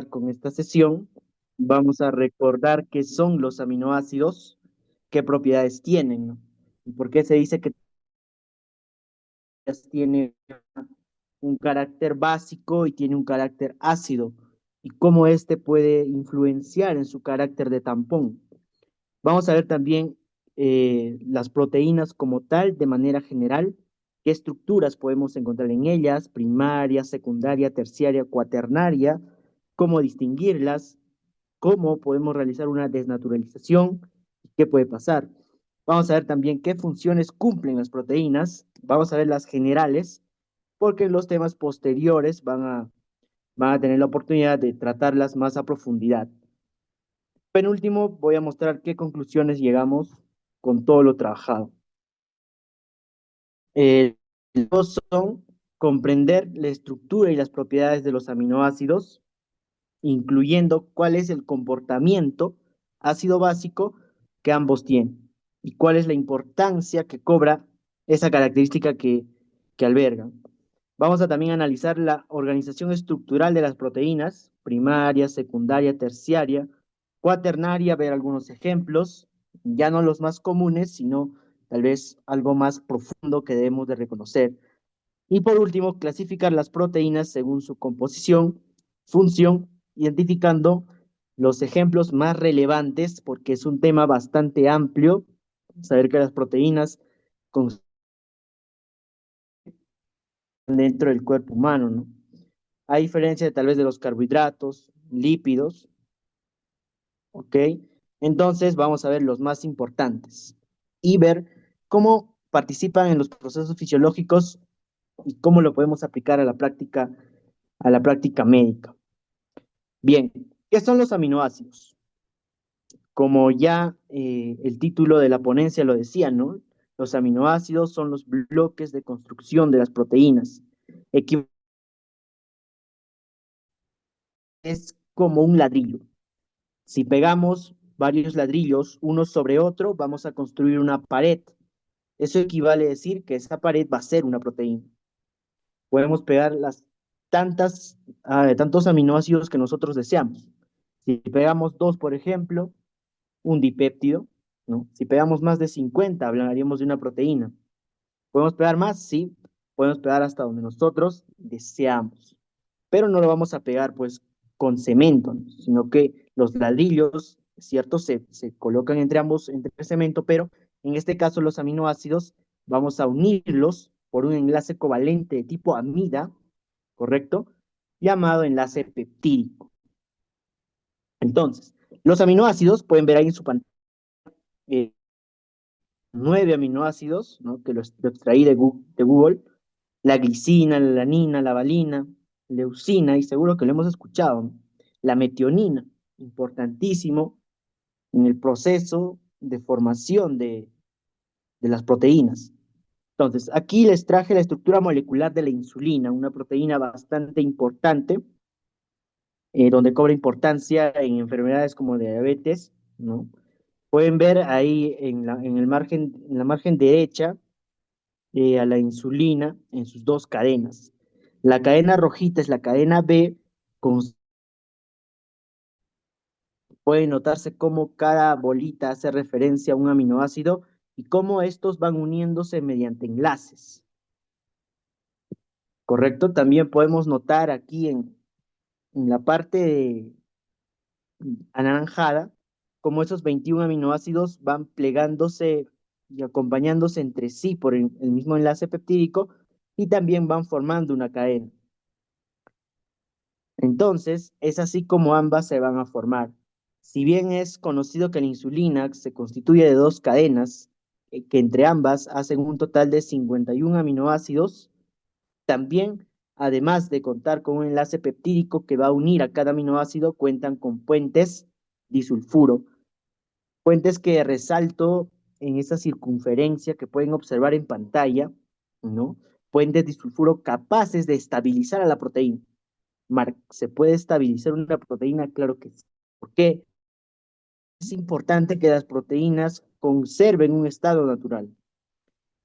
con esta sesión, vamos a recordar qué son los aminoácidos, qué propiedades tienen, ¿no? Y por qué se dice que tiene un carácter básico y tiene un carácter ácido, y cómo éste puede influenciar en su carácter de tampón. Vamos a ver también las proteínas como tal, de manera general, qué estructuras podemos encontrar en ellas, primaria, secundaria, terciaria, cuaternaria, cómo distinguirlas, cómo podemos realizar una desnaturalización, qué puede pasar. Vamos a ver también qué funciones cumplen las proteínas, vamos a ver las generales, porque los temas posteriores van a tener la oportunidad de tratarlas más a profundidad. Penúltimo, voy a mostrar qué conclusiones llegamos con todo lo trabajado. Los son comprender la estructura y las propiedades de los aminoácidos, incluyendo cuál es el comportamiento ácido básico que ambos tienen y cuál es la importancia que cobra esa característica que albergan. Vamos a también analizar la organización estructural de las proteínas, primaria, secundaria, terciaria, cuaternaria, ver algunos ejemplos, ya no los más comunes, sino tal vez algo más profundo que debemos de reconocer. Y por último, clasificar las proteínas según su composición, función, identificando los ejemplos más relevantes, porque es un tema bastante amplio, saber que las proteínas dentro del cuerpo humano, ¿no? A diferencia de tal vez de los carbohidratos, lípidos, ¿ok? Entonces vamos a ver los más importantes y ver cómo participan en los procesos fisiológicos y cómo lo podemos aplicar a la práctica médica. Bien, ¿qué son los aminoácidos? Como ya el título de la ponencia lo decía, ¿no? Los aminoácidos son los bloques de construcción de las proteínas. Es como un ladrillo. Si pegamos varios ladrillos uno sobre otro, vamos a construir una pared. Eso equivale a decir que esa pared va a ser una proteína. Podemos pegar tantos aminoácidos que nosotros deseamos. Si pegamos dos, por ejemplo, un dipéptido, ¿no? Si pegamos más de 50, hablaríamos de una proteína. ¿Podemos pegar más? Sí, podemos pegar hasta donde nosotros deseamos. Pero no lo vamos a pegar pues con cemento, ¿no? Sino que los ladrillos, ¿cierto? Se colocan entre cemento, pero en este caso los aminoácidos vamos a unirlos por un enlace covalente de tipo amida, ¿correcto? Llamado enlace peptídico. Entonces, los aminoácidos, pueden ver ahí en su pantalla, eh, 9 aminoácidos, ¿no? Que lo extraí de Google, la glicina, la alanina, la valina, leucina, y seguro que lo hemos escuchado, ¿no? La metionina, importantísimo en el proceso de formación de las proteínas. Entonces, aquí les traje la estructura molecular de la insulina, una proteína bastante importante, donde cobra importancia en enfermedades como diabetes, ¿no? Pueden ver ahí en la margen derecha, a la insulina en sus dos cadenas. La cadena rojita es la cadena B, con, puede notarse cómo cada bolita hace referencia a un aminoácido y cómo estos van uniéndose mediante enlaces, ¿correcto? También podemos notar aquí en la parte anaranjada cómo esos 21 aminoácidos van plegándose y acompañándose entre sí por el mismo enlace peptídico y también van formando una cadena. Entonces, es así como ambas se van a formar. Si bien es conocido que la insulina se constituye de dos cadenas, que entre ambas hacen un total de 51 aminoácidos, también, además de contar con un enlace peptídico que va a unir a cada aminoácido, cuentan con puentes disulfuro, puentes que resalto en esa circunferencia que pueden observar en pantalla, ¿no? Puentes disulfuro capaces de estabilizar a la proteína. ¿Se puede estabilizar una proteína? Claro que sí. ¿Por qué? Es importante que las proteínas conserven un estado natural.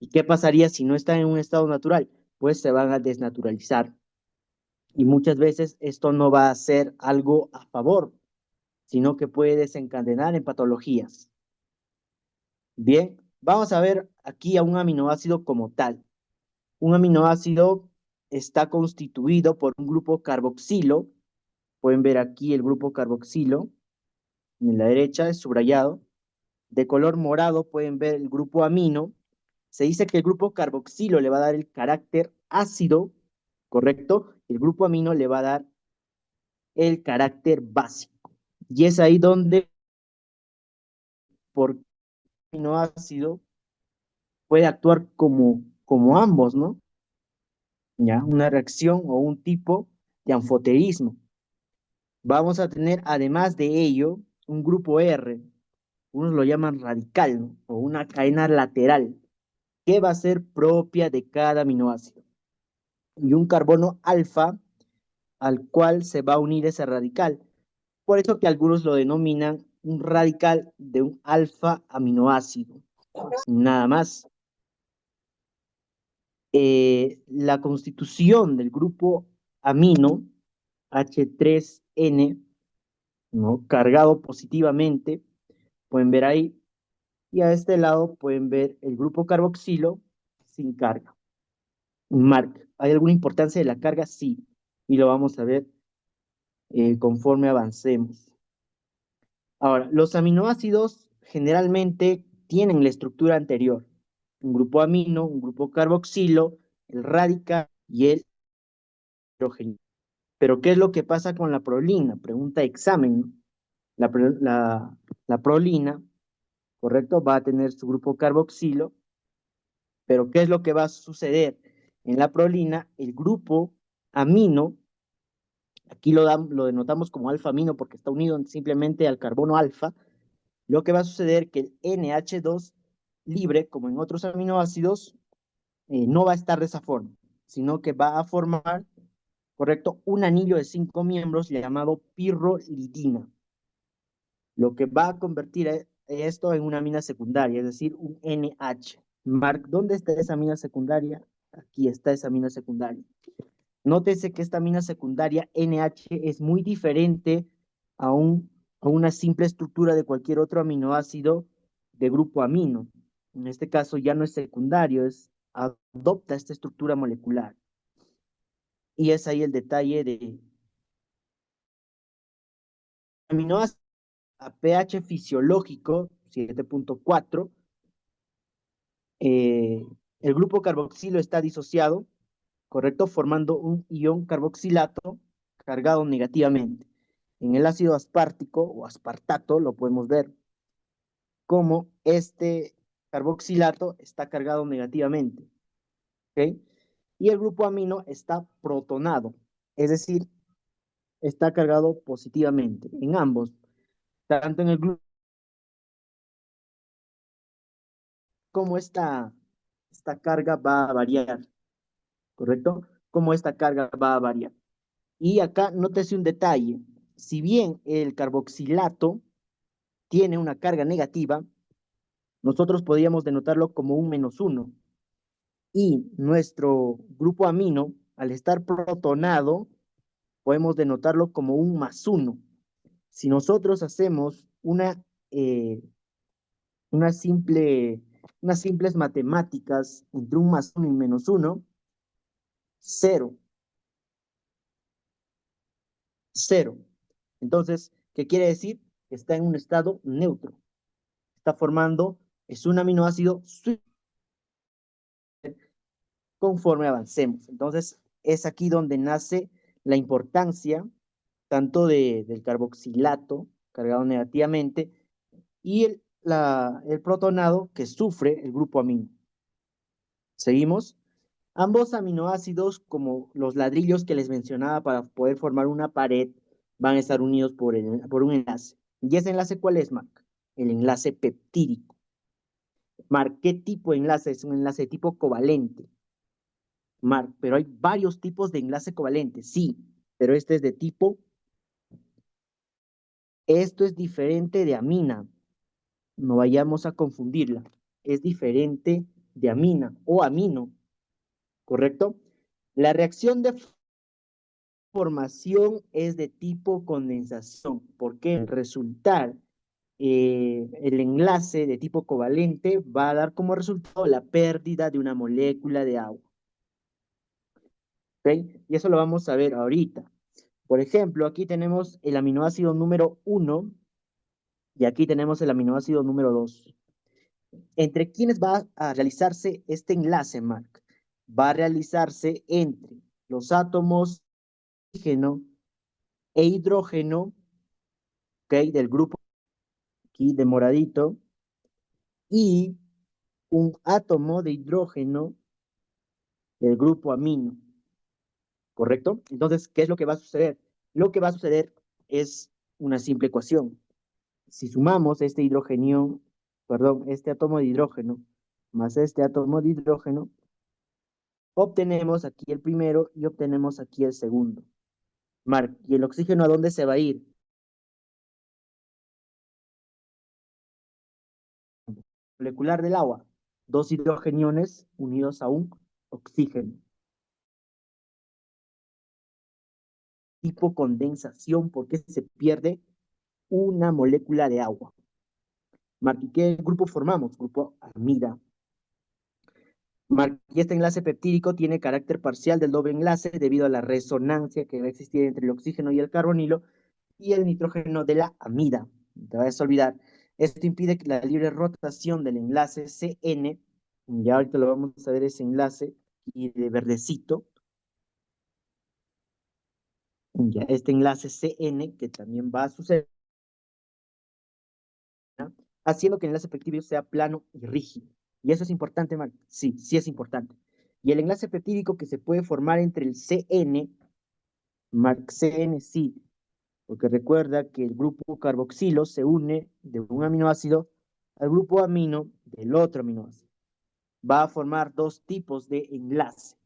¿Y qué pasaría si no están en un estado natural? Pues se van a desnaturalizar. Y muchas veces esto no va a ser algo a favor, sino que puede desencadenar en patologías. Bien, vamos a ver aquí a un aminoácido como tal. Un aminoácido está constituido por un grupo carboxilo. Pueden ver aquí el grupo carboxilo. En la derecha es subrayado. De color morado pueden ver el grupo amino. Se dice que el grupo carboxilo le va a dar el carácter ácido, ¿correcto? El grupo amino le va a dar el carácter básico. Y es ahí donde por aminoácido puede actuar como ambos, ¿no? ¿Ya? Una reacción o un tipo de anfoterismo. Vamos a tener, además de ello, un grupo R, unos lo llaman radical, ¿no? O una cadena lateral, que va a ser propia de cada aminoácido. Y un carbono alfa al cual se va a unir ese radical. Por eso que algunos lo denominan un radical de un alfa aminoácido. Nada más. La constitución del grupo amino H3N, ¿no? Cargado positivamente, pueden ver ahí, y a este lado pueden ver el grupo carboxilo sin carga. Mark, ¿hay alguna importancia de la carga? Sí, y lo vamos a ver conforme avancemos. Ahora, los aminoácidos generalmente tienen la estructura anterior, un grupo amino, un grupo carboxilo, el radical y el hidrógeno. Pero, ¿qué es lo que pasa con la prolina? Pregunta examen, ¿no? La prolina, ¿correcto? Va a tener su grupo carboxilo, pero ¿qué es lo que va a suceder? En la prolina, el grupo amino, aquí lo denotamos como alfa amino porque está unido simplemente al carbono alfa, lo que va a suceder que el NH2 libre, como en otros aminoácidos, no va a estar de esa forma, sino que va a formar, ¿correcto? Un anillo de 5 miembros llamado pirrolidina, lo que va a convertir esto en una amina secundaria, es decir, un NH. Mark, ¿dónde está esa amina secundaria? Aquí está esa amina secundaria. Nótese que esta amina secundaria NH es muy diferente a, a una simple estructura de cualquier otro aminoácido de grupo amino. En este caso ya no es secundario, adopta esta estructura molecular. Y es ahí el detalle de aminoácidos a pH fisiológico 7.4. El grupo carboxilo está disociado, ¿correcto? Formando un ion carboxilato cargado negativamente. En el ácido aspartico o aspartato lo podemos ver como este carboxilato está cargado negativamente, ¿ok? Y el grupo amino está protonado, es decir, está cargado positivamente en ambos, tanto en el grupo como esta carga va a variar, ¿correcto? Como esta carga va a variar. Y acá nótese un detalle, si bien el carboxilato tiene una carga negativa, nosotros podríamos denotarlo como un -1. Y nuestro grupo amino, al estar protonado, podemos denotarlo como un +1. Si nosotros hacemos eh, una simple, unas simples matemáticas entre un +1 y -1, 0, 0. Entonces, ¿qué quiere decir? Está en un estado neutro. Está formando, es un aminoácido conforme avancemos. Entonces, es aquí donde nace la importancia tanto del carboxilato cargado negativamente y el protonado que sufre el grupo amino. Seguimos. Ambos aminoácidos, como los ladrillos que les mencionaba para poder formar una pared, van a estar unidos por un enlace. ¿Y ese enlace cuál es, Marc? El enlace peptídico. Marc, ¿qué tipo de enlace? Es un enlace de tipo covalente. Marc, pero hay varios tipos de enlace covalente, sí, pero este es de tipo, esto es diferente de amina, no vayamos a confundirla, es diferente de amina o amino, ¿correcto? La reacción de formación es de tipo condensación, porque al resultar el enlace de tipo covalente va a dar como resultado la pérdida de una molécula de agua. ¿Ok? Y eso lo vamos a ver ahorita. Por ejemplo, aquí tenemos el aminoácido número 1 y aquí tenemos el aminoácido número 2. ¿Entre quiénes va a realizarse este enlace, Mark? Va a realizarse entre los átomos de oxígeno e hidrógeno, ¿ok? Del grupo aquí de moradito, y un átomo de hidrógeno del grupo amino, ¿correcto? Entonces, ¿qué es lo que va a suceder? Lo que va a suceder es una simple ecuación. Si sumamos este hidrógeno, perdón, este átomo de hidrógeno más este átomo de hidrógeno, obtenemos aquí el primero y obtenemos aquí el segundo. Marc, ¿y el oxígeno a dónde se va a ir? Molecular del agua, dos hidrogeniones unidos a un oxígeno. Tipo condensación porque se pierde una molécula de agua. Marc, ¿y qué grupo formamos? Grupo amida. Marc, y este enlace peptídico tiene carácter parcial del doble enlace debido a la resonancia que va a existir entre el oxígeno y el carbonilo y el nitrógeno de la amida. No te vayas a olvidar. Esto impide que la libre rotación del enlace CN, ya ahorita lo vamos a ver ese enlace, y de verdecito, ya este enlace CN, que también va a suceder, ¿no? Haciendo que el enlace peptídico sea plano y rígido. ¿Y eso es importante, Marc? Sí, sí es importante. Y el enlace peptídico que se puede formar entre el CN, Marc, CN sí, porque recuerda que el grupo carboxilo se une de un aminoácido al grupo amino del otro aminoácido. Va a formar dos tipos de enlace.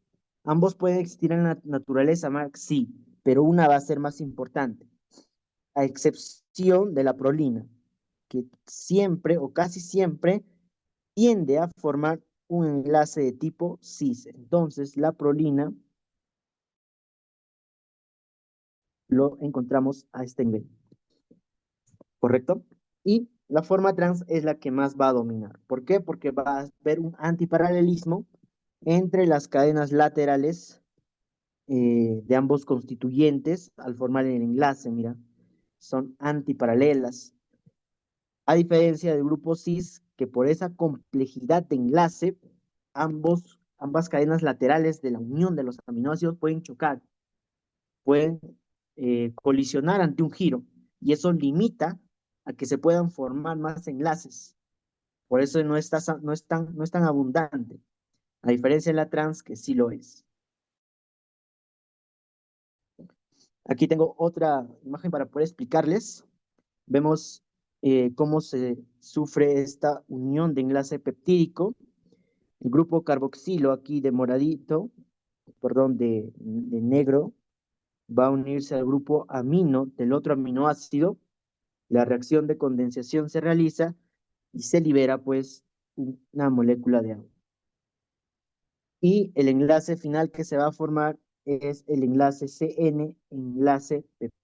Ambos pueden existir en la naturaleza, Mark, sí, pero una va a ser más importante, a excepción de la prolina, que siempre o casi siempre tiende a formar un enlace de tipo cis. Entonces, la prolina lo encontramos a este nivel, ¿correcto? Y la forma trans es la que más va a dominar. ¿Por qué? Porque va a haber un antiparalelismo entre las cadenas laterales de ambos constituyentes al formar el enlace, mira, son antiparalelas. A diferencia del grupo cis, que por esa complejidad de enlace, ambas cadenas laterales de la unión de los aminoácidos pueden chocar, pueden colisionar ante un giro, y eso limita a que se puedan formar más enlaces. Por eso no es tan abundante, a diferencia de la trans, que sí lo es. Aquí tengo otra imagen para poder explicarles. Vemos cómo se sufre esta unión de enlace peptídico. El grupo carboxilo aquí de moradito, perdón, de negro, va a unirse al grupo amino del otro aminoácido. La reacción de condensación se realiza y se libera pues una molécula de agua. Y el enlace final que se va a formar es el enlace CN, enlace peptídico.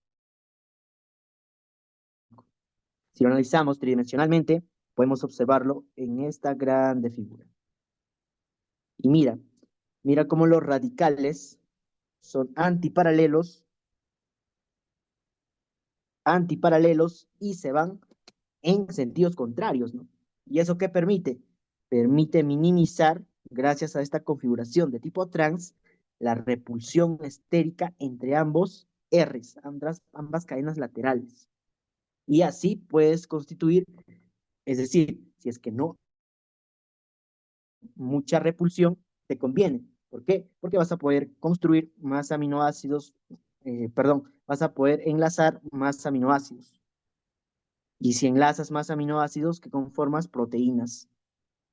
Si lo analizamos tridimensionalmente, podemos observarlo en esta grande figura. Y mira cómo los radicales son antiparalelos y se van en sentidos contrarios, ¿no? ¿Y eso qué permite? Permite minimizar, gracias a esta configuración de tipo trans, la repulsión estérica entre ambos R's, ambas cadenas laterales. Y así puedes constituir, es decir, si es que no mucha repulsión, te conviene. ¿Por qué? Porque vas a poder construir más aminoácidos, vas a poder enlazar más aminoácidos. Y si enlazas más aminoácidos, que conformas proteínas.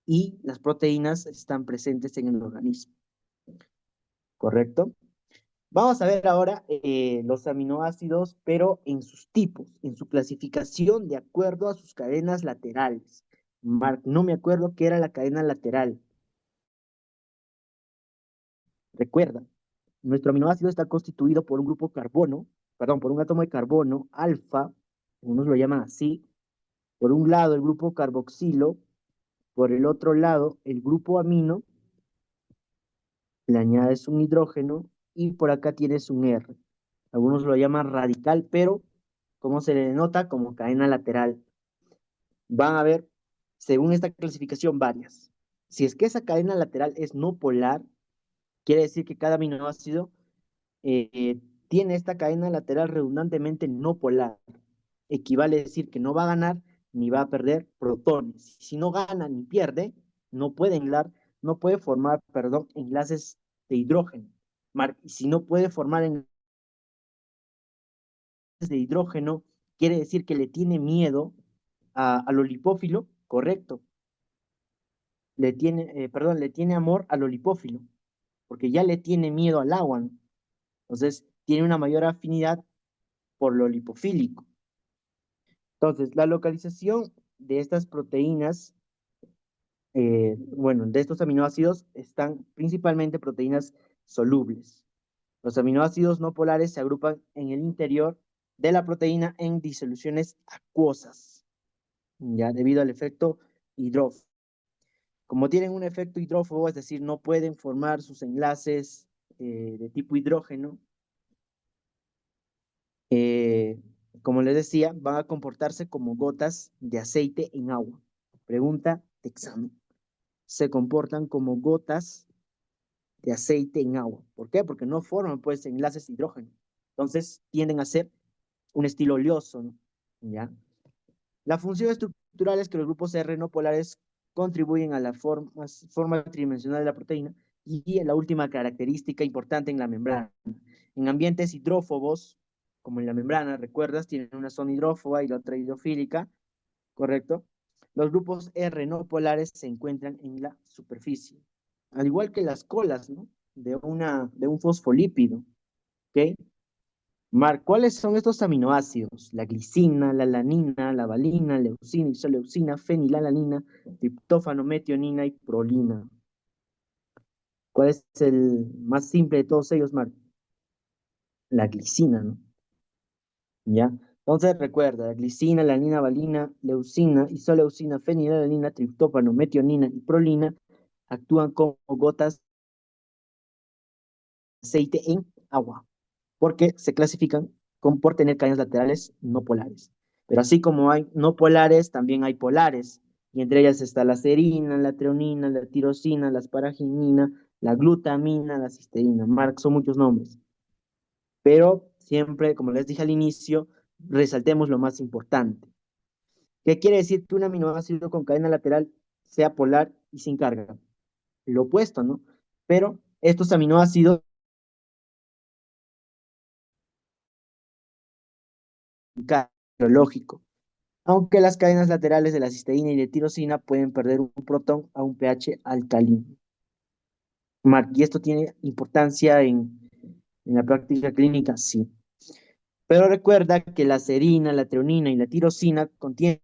Y las proteínas están presentes en el organismo. ¿Correcto? Vamos a ver ahora los aminoácidos, pero en sus tipos, en su clasificación de acuerdo a sus cadenas laterales. Mark, no me acuerdo qué era la cadena lateral. Recuerda. Nuestro aminoácido está constituido por un grupo carbono, perdón, por un átomo de carbono, alfa, unos lo llaman así, por un lado el grupo carboxilo, por el otro lado el grupo amino, le añades un hidrógeno y por acá tienes un R. Algunos lo llaman radical, pero ¿cómo se le denota? Como cadena lateral. Van a ver, según esta clasificación, varias. Si es que esa cadena lateral es no polar, quiere decir que cada aminoácido tiene esta cadena lateral redundantemente no polar. Equivale a decir que no va a ganar ni va a perder protones. Si no gana ni pierde, no puede formar, perdón, enlaces de hidrógeno. Si no puede formar enlaces de hidrógeno, quiere decir que le tiene miedo a lo lipófilo, correcto. Le tiene amor a lo lipófilo, porque ya le tiene miedo al agua, ¿no? Entonces, tiene una mayor afinidad por lo lipofílico. Entonces, la localización de estas proteínas, bueno, de estos aminoácidos están principalmente proteínas solubles. Los aminoácidos no polares se agrupan en el interior de la proteína en disoluciones acuosas, ya debido al efecto hidrófobo. Como tienen un efecto hidrófobo, es decir, no pueden formar sus enlaces de tipo hidrógeno, eh, como les decía, van a comportarse como gotas de aceite en agua. Pregunta de examen. Se comportan como gotas de aceite en agua. ¿Por qué? Porque no forman pues enlaces de hidrógeno. Entonces tienden a ser un estilo oleoso, ¿no? ¿Ya? La función estructural es que los grupos R no polares contribuyen a la forma tridimensional de la proteína y la última característica importante en la membrana. En ambientes hidrófobos, como en la membrana, recuerdas, tienen una zona hidrófoba y la otra hidrofílica, ¿correcto? Los grupos R no polares se encuentran en la superficie, al igual que las colas, ¿no? De un fosfolípido, ¿ok? Marc, ¿cuáles son estos aminoácidos? La glicina, la alanina, la valina, leucina, isoleucina, fenilalanina, triptófano, metionina y prolina. ¿Cuál es el más simple de todos ellos, Marc? La glicina, ¿no? ¿Ya? Entonces recuerda, la glicina, alanina, valina, leucina, isoleucina, fenilalanina, triptófano, metionina y prolina actúan como gotas de aceite en agua, porque se clasifican por tener cadenas laterales no polares. Pero así como hay no polares, también hay polares, y entre ellas está la serina, la treonina, la tirosina, la asparagina, la glutamina, la cisteína. Marc, son muchos nombres. Pero siempre, como les dije al inicio, resaltemos lo más importante. ¿Qué quiere decir que un aminoácido con cadena lateral sea polar y sin carga? Lo opuesto, ¿no? Pero estos aminoácidos biológico, aunque las cadenas laterales de la cisteína y la tirosina pueden perder un protón a un pH alcalino. Marc, ¿y esto tiene importancia en la práctica clínica? Sí. Pero recuerda que la serina, la treonina y la tirosina contienen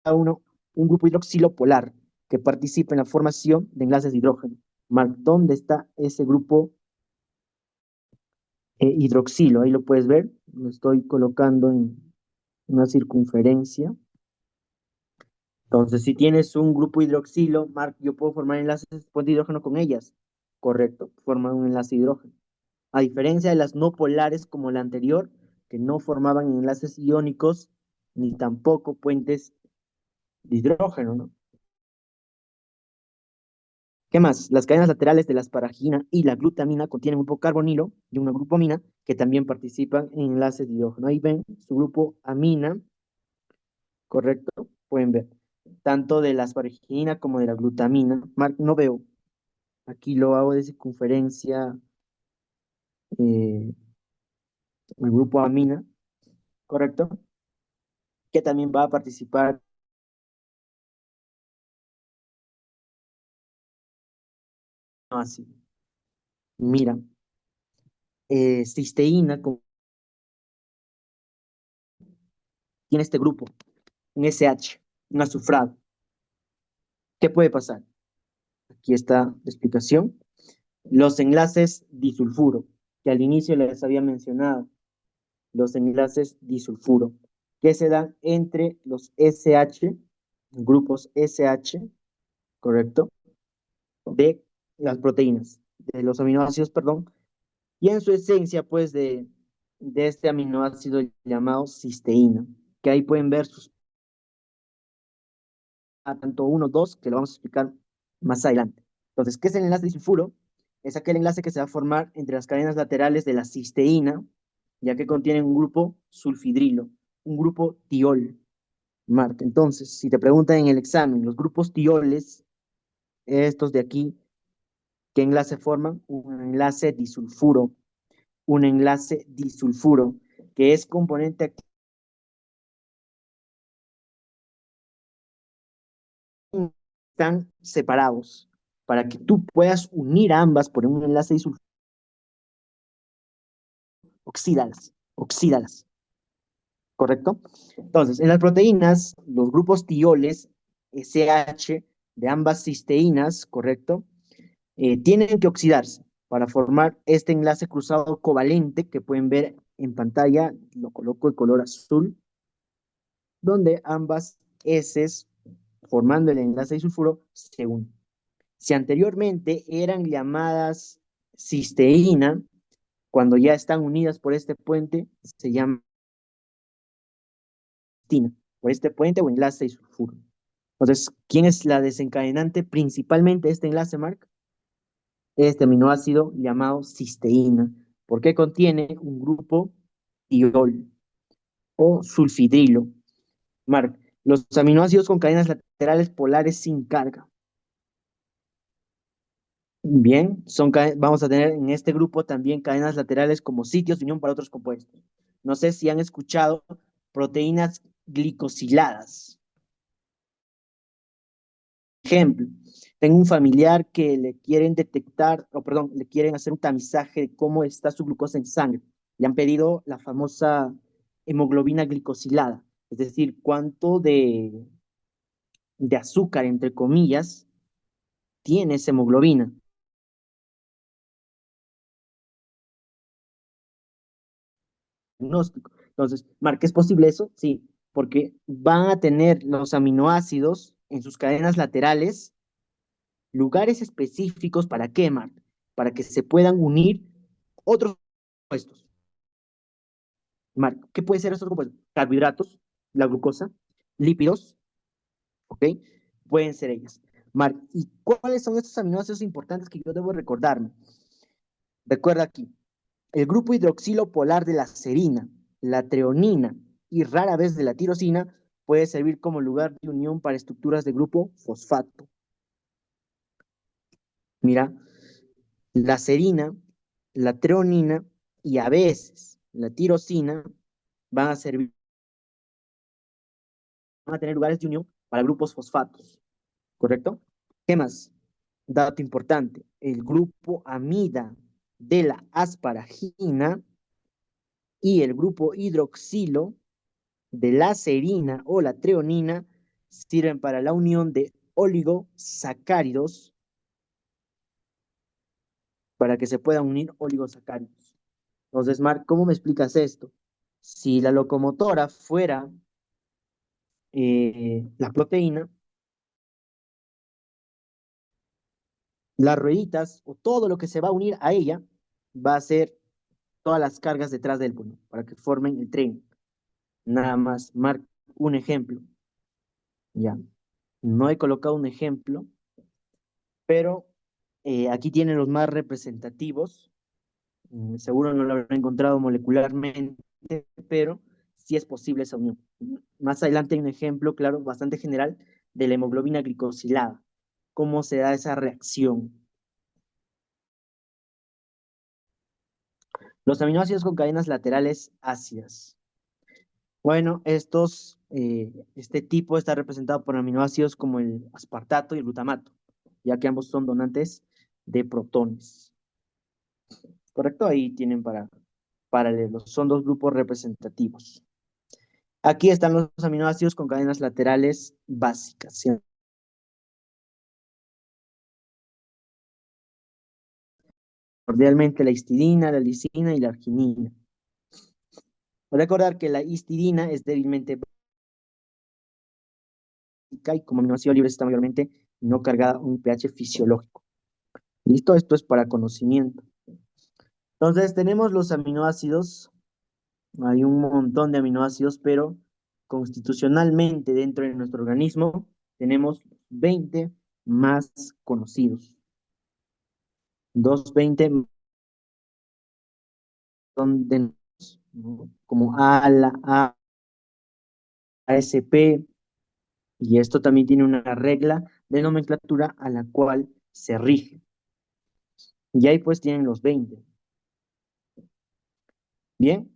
cada uno un grupo hidroxilo polar que participa en la formación de enlaces de hidrógeno. Marc, ¿dónde está ese grupo hidroxilo? Ahí lo puedes ver. Lo estoy colocando en una circunferencia. Entonces, si tienes un grupo hidroxilo, Marc, yo puedo formar enlaces de hidrógeno con ellas. Correcto, forman un enlace de hidrógeno. A diferencia de las no polares como la anterior, que no formaban enlaces iónicos ni tampoco puentes de hidrógeno, ¿no? ¿Qué más? Las cadenas laterales de la asparagina y la glutamina contienen un grupo carbonilo y una grupo amina que también participan en enlaces de hidrógeno. Ahí ven su grupo amina, correcto, pueden ver, tanto de la asparagina como de la glutamina. Marc, no veo. Aquí lo hago de circunferencia, el grupo amina, ¿correcto? Que también va a participar así. Mira, cisteína tiene este grupo, un SH, un azufrado. ¿Qué puede pasar? Aquí está la explicación. Los enlaces disulfuro, que al inicio les había mencionado, los enlaces disulfuro, que se dan entre los SH, grupos SH, ¿correcto? De las proteínas, de los aminoácidos, perdón, y en su esencia, pues, de este aminoácido llamado cisteína, que ahí pueden ver sus tanto uno, dos, que lo vamos a explicar más adelante. Entonces, ¿qué es el enlace disulfuro? Es aquel enlace que se va a formar entre las cadenas laterales de la cisteína, ya que contienen un grupo sulfidrilo, un grupo tiol. Marca. Entonces, si te preguntan en el examen, los grupos tioles, estos de aquí, ¿qué enlace forman? Un enlace disulfuro, que es componente activo, están separados. Para que tú puedas unir ambas por un enlace disulfuro, oxídalas, ¿correcto? Entonces, en las proteínas, los grupos tioles, SH, de ambas cisteínas, ¿correcto? Tienen que oxidarse para formar este enlace cruzado covalente que pueden ver en pantalla, lo coloco de color azul, donde ambas S formando el enlace disulfuro se unen. Si anteriormente eran llamadas cisteína, cuando ya están unidas por este puente, se llama cisteína, por este puente o enlace disulfuro. Entonces, ¿quién es la desencadenante principalmente de este enlace, Mark? Este aminoácido llamado cisteína, porque contiene un grupo tiol o sulfidrilo. Mark, los aminoácidos con cadenas laterales polares sin carga. Bien, vamos a tener en este grupo también cadenas laterales como sitios de unión para otros compuestos. No sé si han escuchado proteínas glicosiladas. Ejemplo, tengo un familiar que le quieren detectar, o perdón, le quieren hacer un tamizaje de cómo está su glucosa en sangre. Le han pedido la famosa hemoglobina glicosilada, es decir, cuánto de azúcar, entre comillas, tiene esa hemoglobina. Diagnóstico. Entonces, Mark, ¿es posible eso? Sí, porque van a tener los aminoácidos en sus cadenas laterales lugares específicos para qué, Mark, para que se puedan unir otros compuestos. Mark, ¿qué puede ser estos compuestos? Carbohidratos, la glucosa, lípidos, ¿ok? Pueden ser ellas. Mark, ¿y cuáles son estos aminoácidos importantes que yo debo recordarme? Recuerda aquí, el grupo hidroxilo polar de la serina, la treonina y rara vez de la tirosina puede servir como lugar de unión para estructuras de grupo fosfato. Mira, la serina, la treonina y a veces la tirosina van a servir, van a tener lugares de unión para grupos fosfatos, ¿correcto? ¿Qué más? Dato importante, el grupo amida de la asparagina y el grupo hidroxilo de la serina o la treonina sirven para la unión de oligosacáridos para que se puedan unir oligosacáridos. Entonces, Marc, ¿cómo me explicas esto? Si la locomotora fuera la proteína, las rueditas o todo lo que se va a unir a ella va a ser todas las cargas detrás del polo para que formen el tren. Nada más, Marc, un ejemplo. Ya, no he colocado un ejemplo, pero aquí tienen los más representativos. Seguro no lo habrán encontrado molecularmente, pero sí es posible esa unión. Más adelante hay un ejemplo, claro, bastante general, de la hemoglobina glicosilada. ¿Cómo se da esa reacción? Los aminoácidos con cadenas laterales ácidas. Bueno, este tipo está representado por aminoácidos como el aspartato y el glutamato, ya que ambos son donantes de protones. ¿Correcto? Ahí tienen paralelos. Son dos grupos representativos. Aquí están los aminoácidos con cadenas laterales básicas, ¿sí? primordialmente la histidina, la lisina y la arginina. Recordar que la histidina es débilmente básica y como aminoácido libre está mayormente no cargada a un pH fisiológico. ¿Listo? Esto es para conocimiento. Entonces tenemos los aminoácidos. Hay un montón de aminoácidos, pero constitucionalmente dentro de nuestro organismo tenemos 20 más conocidos. 220 son de, ¿no? Como ALA, ASP, y esto también tiene una regla de nomenclatura a la cual se rige. Y ahí pues tienen los 20. Bien,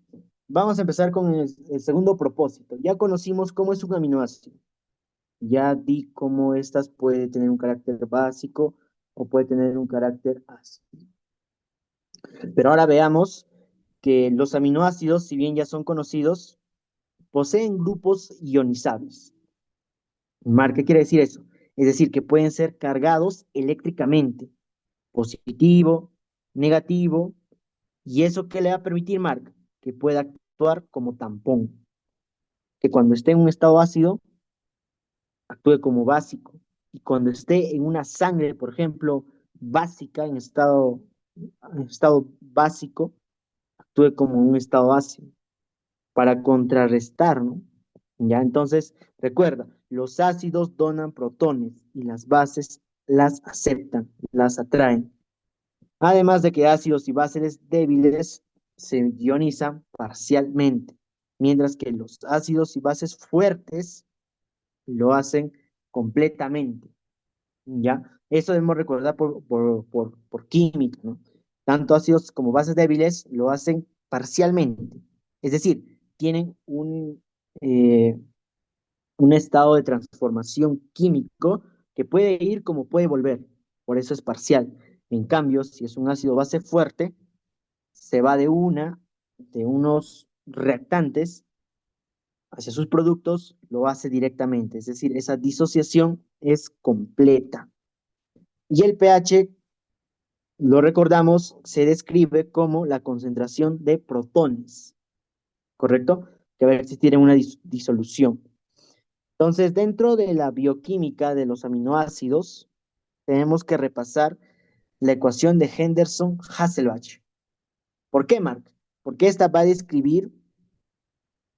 vamos a empezar con el segundo propósito. Ya conocimos cómo es un aminoácido. Ya di cómo estas puede tener un carácter básico o puede tener un carácter ácido. Pero ahora veamos que los aminoácidos, si bien ya son conocidos, poseen grupos ionizables. Mar, ¿qué quiere decir eso? Es decir, que pueden ser cargados eléctricamente, positivo, negativo, y eso qué le va a permitir, Marc, que pueda actuar como tampón, que cuando esté en un estado ácido, actúe como básico, y cuando esté en una sangre, por ejemplo, básica, en estado básico, actúe como un estado ácido, para contrarrestar, ¿no? Ya, entonces, recuerda, los ácidos donan protones y las bases las aceptan, las atraen. Además de que ácidos y bases débiles se ionizan parcialmente, mientras que los ácidos y bases fuertes lo hacen completamente, ¿ya? Eso debemos recordar por química, ¿no? Tanto ácidos como bases débiles lo hacen parcialmente, es decir, tienen eh, un estado de transformación químico que puede ir como puede volver, por eso es parcial. En cambio, si es un ácido base fuerte, se va de unos reactantes hacia sus productos, lo hace directamente, es decir, esa disociación es completa. Y el pH, lo recordamos, se describe como la concentración de protones, ¿correcto? Que va a existir en una disolución. Entonces, dentro de la bioquímica de los aminoácidos, tenemos que repasar la ecuación de Henderson-Hasselbalch. ¿Por qué, Mark? Porque esta va a describir,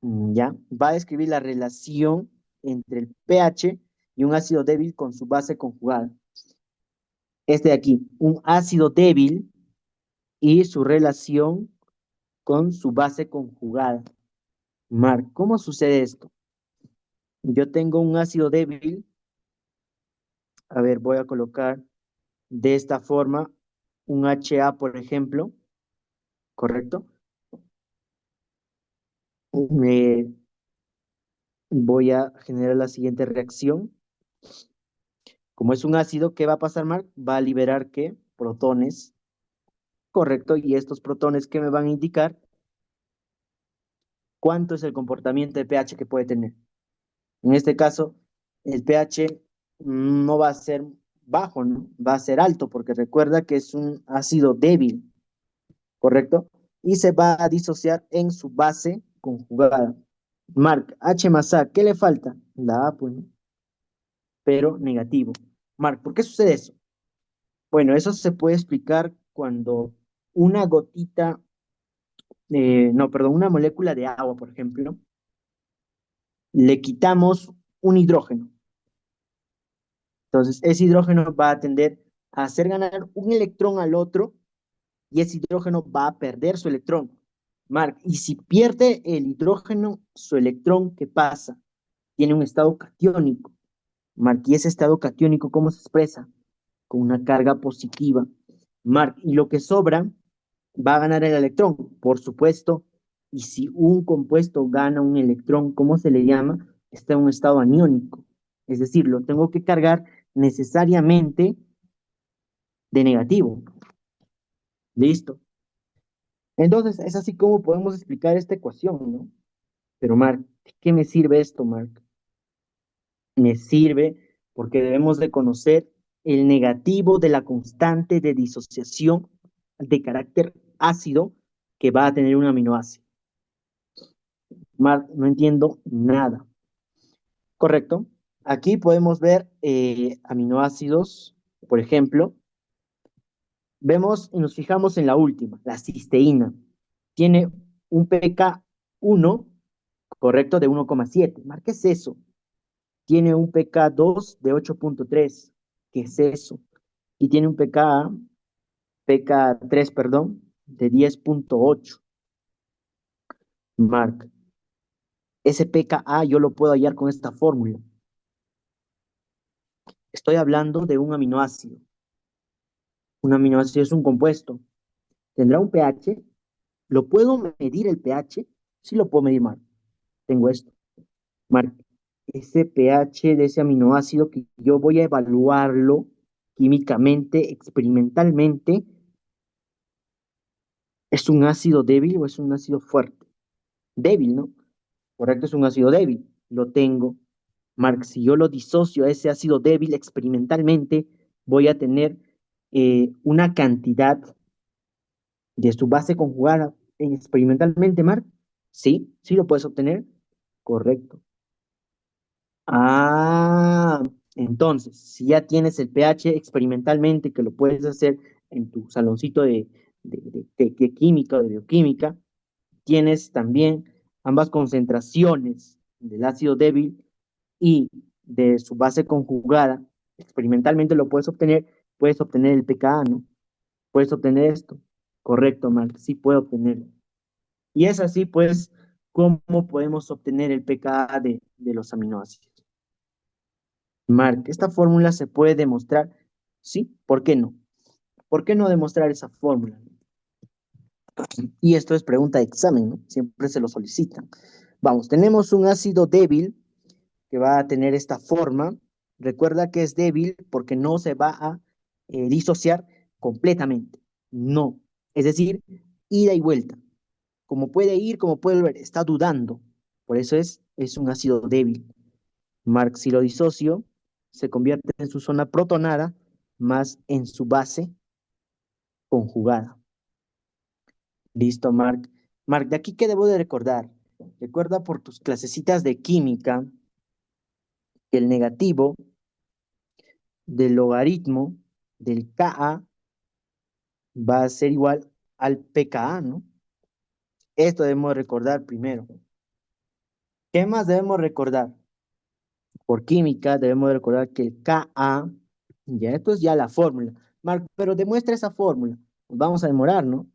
¿ya? Va a describir la relación entre el pH y un ácido débil con su base conjugada. Este de aquí, un ácido débil y su relación con su base conjugada. Mark, ¿cómo sucede esto? Yo tengo un ácido débil, a ver, voy a colocar de esta forma un HA, por ejemplo, ¿correcto? Voy a generar la siguiente reacción. Como es un ácido, ¿qué va a pasar, Mark? Va a liberar, ¿qué? Protones, ¿correcto? Y estos protones, ¿qué me van a indicar? ¿Cuánto es el comportamiento de pH que puede tener? En este caso, el pH no va a ser bajo, ¿no? Va a ser alto, porque recuerda que es un ácido débil, ¿correcto? Y se va a disociar en su base conjugada. Mark, H más A, ¿qué le falta? La A, pues, ¿no? Pero negativo. Mark, ¿por qué sucede eso? Bueno, eso se puede explicar cuando una gotita, no, perdón, una molécula de agua, por ejemplo, le quitamos un hidrógeno. Entonces, ese hidrógeno va a tender a hacer ganar un electrón al otro y ese hidrógeno va a perder su electrón. Mark, y si pierde el hidrógeno, su electrón, ¿qué pasa? Tiene un estado catiónico. Mark, ¿y ese estado catiónico cómo se expresa? Con una carga positiva. Mark, y lo que sobra va a ganar el electrón, por supuesto. Y si un compuesto gana un electrón, ¿cómo se le llama? Está en un estado aniónico. Es decir, lo tengo que cargar necesariamente de negativo. Listo. Entonces, es así como podemos explicar esta ecuación, ¿no? Pero, Mark, ¿de qué me sirve esto, Mark? Me sirve porque debemos de conocer el negativo de la constante de disociación de carácter ácido que va a tener un aminoácido. Mark, no entiendo nada. Correcto. Aquí podemos ver aminoácidos, por ejemplo, vemos y nos fijamos en la última, la cisteína. Tiene un pK 1, correcto, de 1,7. Mark, ¿qué es eso? Tiene un pK 2 de 8,3. ¿Qué es eso? Y tiene un pK 3, perdón, de 10,8. Mark, ese pKa yo lo puedo hallar con esta fórmula. Estoy hablando de un aminoácido. Un aminoácido es un compuesto. ¿Tendrá un pH? ¿Lo puedo medir el pH? Sí lo puedo medir, Mark. Tengo esto. Mark, ese pH de ese aminoácido que yo voy a evaluarlo químicamente, experimentalmente, ¿es un ácido débil o es un ácido fuerte? Débil, ¿no? Correcto, es un ácido débil. Lo tengo. Mark, si yo lo disocio a ese ácido débil experimentalmente, voy a tener una cantidad de su base conjugada experimentalmente, Mark. Sí, sí lo puedes obtener. Correcto. Ah, entonces, si ya tienes el pH experimentalmente, que lo puedes hacer en tu saloncito de química o de bioquímica, tienes también ambas concentraciones del ácido débil y de su base conjugada, experimentalmente lo puedes obtener el pKa, ¿no? Puedes obtener esto. Correcto, Mark, sí puedo obtenerlo. Y es así, pues, cómo podemos obtener el pKa de los aminoácidos. Mark, esta fórmula se puede demostrar, sí, ¿por qué no? ¿Por qué no demostrar esa fórmula? Y esto es pregunta de examen, ¿no? Siempre se lo solicitan. Vamos, tenemos un ácido débil que va a tener esta forma. Recuerda que es débil porque no se va a disociar completamente. No. Es decir, ida y vuelta. Como puede ir, como puede volver, está dudando. Por eso es un ácido débil. Mark, si lo disocio, se convierte en su zona protonada más en su base conjugada. Listo, Mark. Mark, ¿de aquí qué debo de recordar? Recuerda por tus clasecitas de química que el negativo del logaritmo del Ka va a ser igual al pKa, ¿no? Esto debemos recordar primero. ¿Qué más debemos recordar? Por química debemos recordar que el Ka, ya esto es ya la fórmula. Mark, pero demuestra esa fórmula. Nos vamos a demorar, ¿no?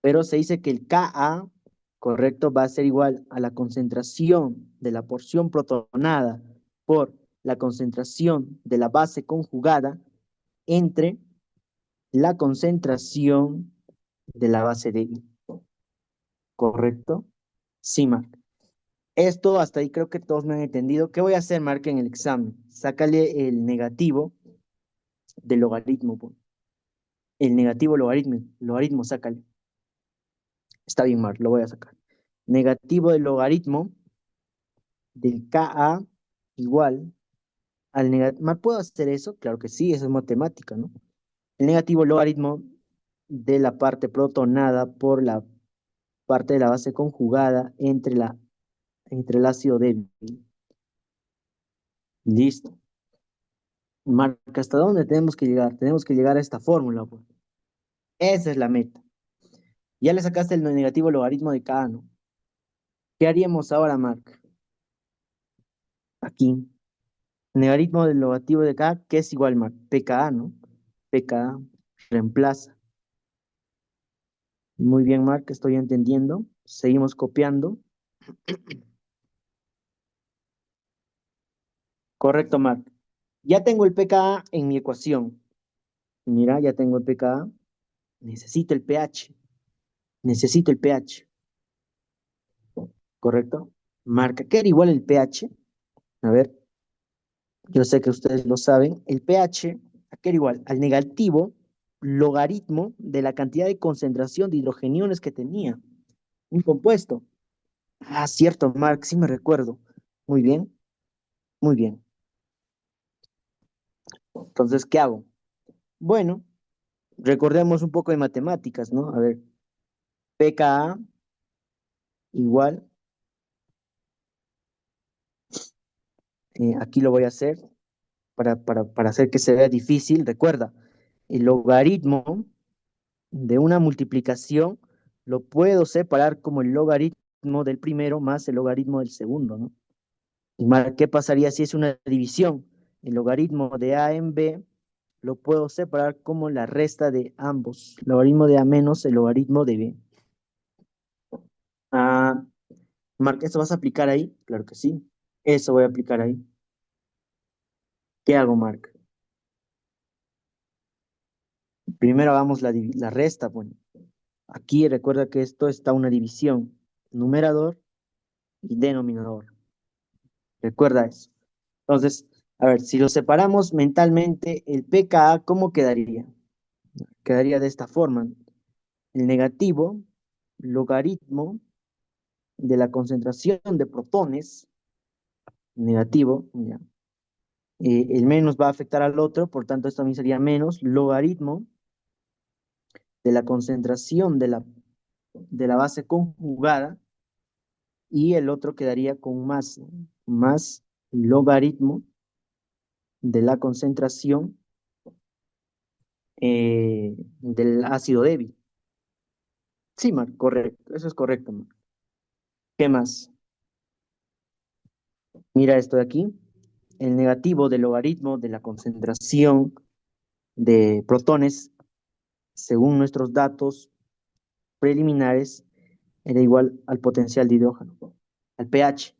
Pero se dice que el Ka, correcto, va a ser igual a la concentración de la porción protonada por la concentración de la base conjugada entre la concentración de la base débil. ¿Correcto? Sí, Mark. Esto hasta ahí creo que todos me han entendido. ¿Qué voy a hacer, Mark, en el examen? Sácale el negativo del logaritmo, po. El negativo logaritmo, sácale. Está bien, Mark, lo voy a sacar. Negativo del logaritmo del Ka igual al negativo. ¿Puedo hacer eso? Claro que sí, eso es matemática, ¿no? El negativo logaritmo de la parte protonada por la parte de la base conjugada entre el ácido débil. Listo. Marca, ¿hasta dónde tenemos que llegar? Tenemos que llegar a esta fórmula, pues. Esa es la meta. Ya le sacaste el negativo logaritmo de K, ¿no? ¿Qué haríamos ahora, Marc? Aquí. Logaritmo del negativo de K, ¿qué es igual, Marc? pKa, ¿no? pKa reemplaza. Muy bien, Marc, estoy entendiendo. Seguimos copiando. Correcto, Marc. Ya tengo el pKa en mi ecuación. Mira, ya tengo el pKa. Necesito el pH. Necesito el pH. ¿Correcto? Marca, ¿qué era igual el pH? A ver, yo sé que ustedes lo saben. El pH, ¿a qué era igual? Al negativo logaritmo de la cantidad de concentración de hidrogeniones que tenía un compuesto. Ah, cierto, Mark, sí me recuerdo. Muy bien, muy bien. Entonces, ¿qué hago? Bueno, Recordemos un poco de matemáticas, ¿no? A ver, pKa igual, aquí lo voy a hacer para hacer que se vea difícil. Recuerda, el logaritmo de una multiplicación lo puedo separar como el logaritmo del primero más el logaritmo del segundo, ¿no? Y ¿qué pasaría si es una división? El logaritmo de A en B lo puedo separar como la resta de ambos. Logaritmo de A menos el logaritmo de B. Ah, Marc, ¿eso vas a aplicar ahí? Claro que sí. Eso voy a aplicar ahí. ¿Qué hago, Marc? Primero hagamos la resta. Bueno, aquí recuerda que esto está una división. Numerador y denominador. Recuerda eso. Entonces, a ver, si lo separamos mentalmente, el pKa, ¿cómo quedaría? Quedaría de esta forma. El negativo logaritmo de la concentración de protones, negativo, ya. El menos va a afectar al otro, por tanto esto también sería menos logaritmo de la concentración de la base conjugada y el otro quedaría con más, ¿no? Más logaritmo de la concentración del ácido débil. Sí, Marc, correcto, eso es correcto, Marc. ¿Qué más? Mira esto de aquí, el negativo del logaritmo de la concentración de protones, según nuestros datos preliminares, era igual al potencial de hidrógeno, al pH,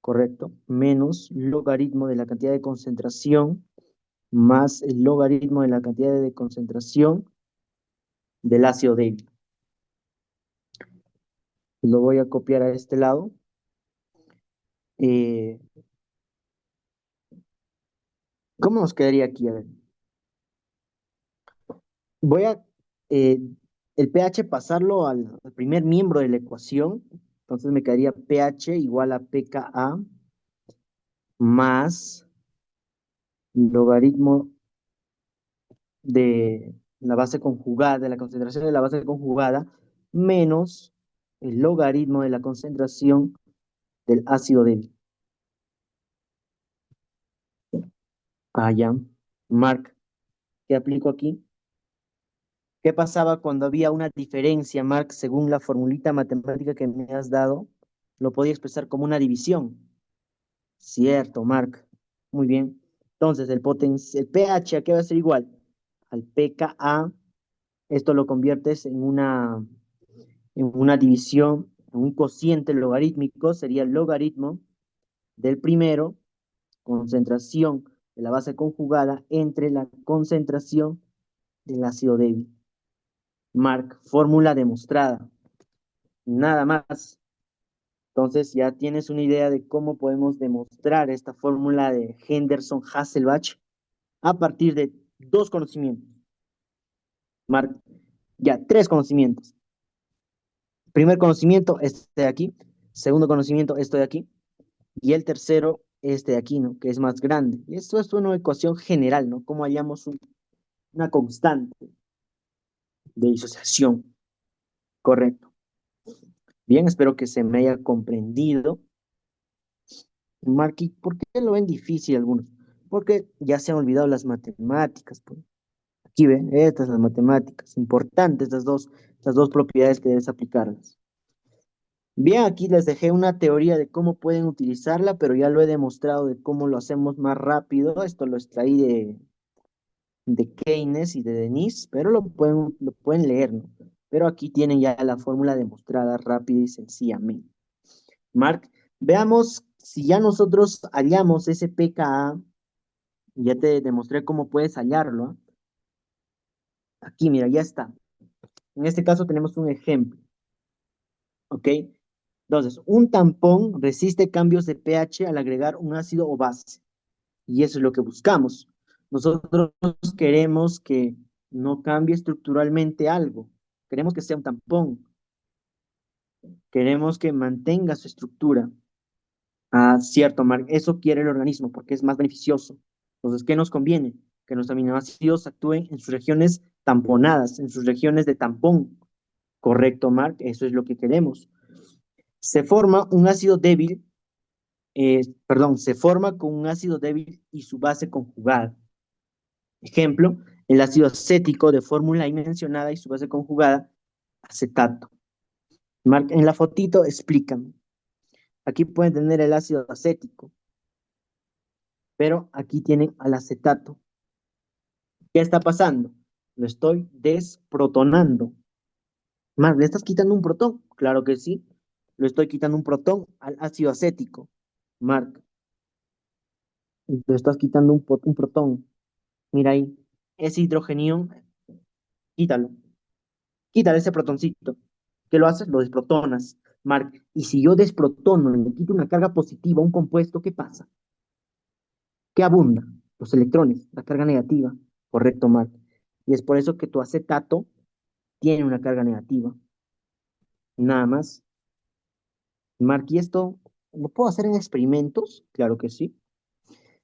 correcto, menos logaritmo de la cantidad de concentración más el logaritmo de la cantidad de concentración del ácido débil. Lo voy a copiar a este lado. Eh, ¿Cómo nos quedaría aquí? A ver, voy a eh, el pH pasarlo al primer miembro de la ecuación. Entonces me quedaría pH igual a pKa más logaritmo de la base conjugada, de la concentración de la base conjugada, menos el logaritmo de la concentración del ácido débil. Ah, ya. Marc, ¿qué aplico aquí? ¿Qué pasaba cuando había una diferencia, Marc, según la formulita matemática que me has dado? Lo podía expresar como una división. Cierto, Marc. Muy bien. Entonces, el pH, ¿a qué va a ser igual? Al pKa. Esto lo conviertes en una división, en un cociente logarítmico, sería el logaritmo del primero, concentración de la base conjugada, entre la concentración del ácido débil. Marc, fórmula demostrada. Nada más. Entonces ya tienes una idea de cómo podemos demostrar esta fórmula de Henderson-Hasselbalch a partir de dos conocimientos. Marc, ya tres conocimientos. Primer conocimiento, este de aquí. Segundo conocimiento, esto de aquí. Y el tercero, este de aquí, ¿no? Que es más grande. Y esto es una ecuación general, ¿no? Cómo hallamos una constante de disociación. Correcto. Bien, espero que se me haya comprendido. Marky, ¿por qué lo ven difícil algunos? Porque ya se han olvidado las matemáticas, pues. Aquí ven, estas son las matemáticas. Importantes estas dos propiedades que debes aplicarlas. Bien, aquí les dejé una teoría de cómo pueden utilizarla, pero ya lo he demostrado de cómo lo hacemos más rápido. Esto lo extraí de Keynes y de Denis, pero lo pueden leer, ¿no? Pero aquí tienen ya la fórmula demostrada rápida y sencillamente. Mark, veamos si ya nosotros hallamos ese pKa, ya te demostré cómo puedes hallarlo, ¿ah? Aquí, mira, ya está. En este caso tenemos un ejemplo, ¿ok? Entonces, un tampón resiste cambios de pH al agregar un ácido o base. Y eso es lo que buscamos. Nosotros queremos que no cambie estructuralmente algo. Queremos que sea un tampón. Queremos que mantenga su estructura. Ah, cierto, Mark. Eso quiere el organismo porque es más beneficioso. Entonces, ¿qué nos conviene? Que los aminoácidos actúen en sus regiones tamponadas en sus regiones de tampón. Correcto, Mark, eso es lo que queremos. Se forma un ácido débil, se forma con un ácido débil y su base conjugada. Ejemplo, el ácido acético de fórmula I mencionada y su base conjugada, acetato. Mark, en la fotito explican. Aquí pueden tener el ácido acético, pero aquí tienen al acetato. ¿Qué está pasando? Lo estoy desprotonando. Mark, ¿le estás quitando un protón? Claro que sí. Lo estoy quitando un protón al ácido acético. Mark, le estás quitando un protón. Mira ahí, ese hidrogenión, quítalo. Quítale ese protoncito. ¿Qué lo haces? Lo desprotonas. Mark, y si yo desprotono y le quito una carga positiva a un compuesto, ¿qué pasa? ¿Qué abunda? Los electrones, la carga negativa. Correcto, Mark. Y es por eso que tu acetato tiene una carga negativa. Nada más. Mark, ¿y esto lo puedo hacer en experimentos? Claro que sí.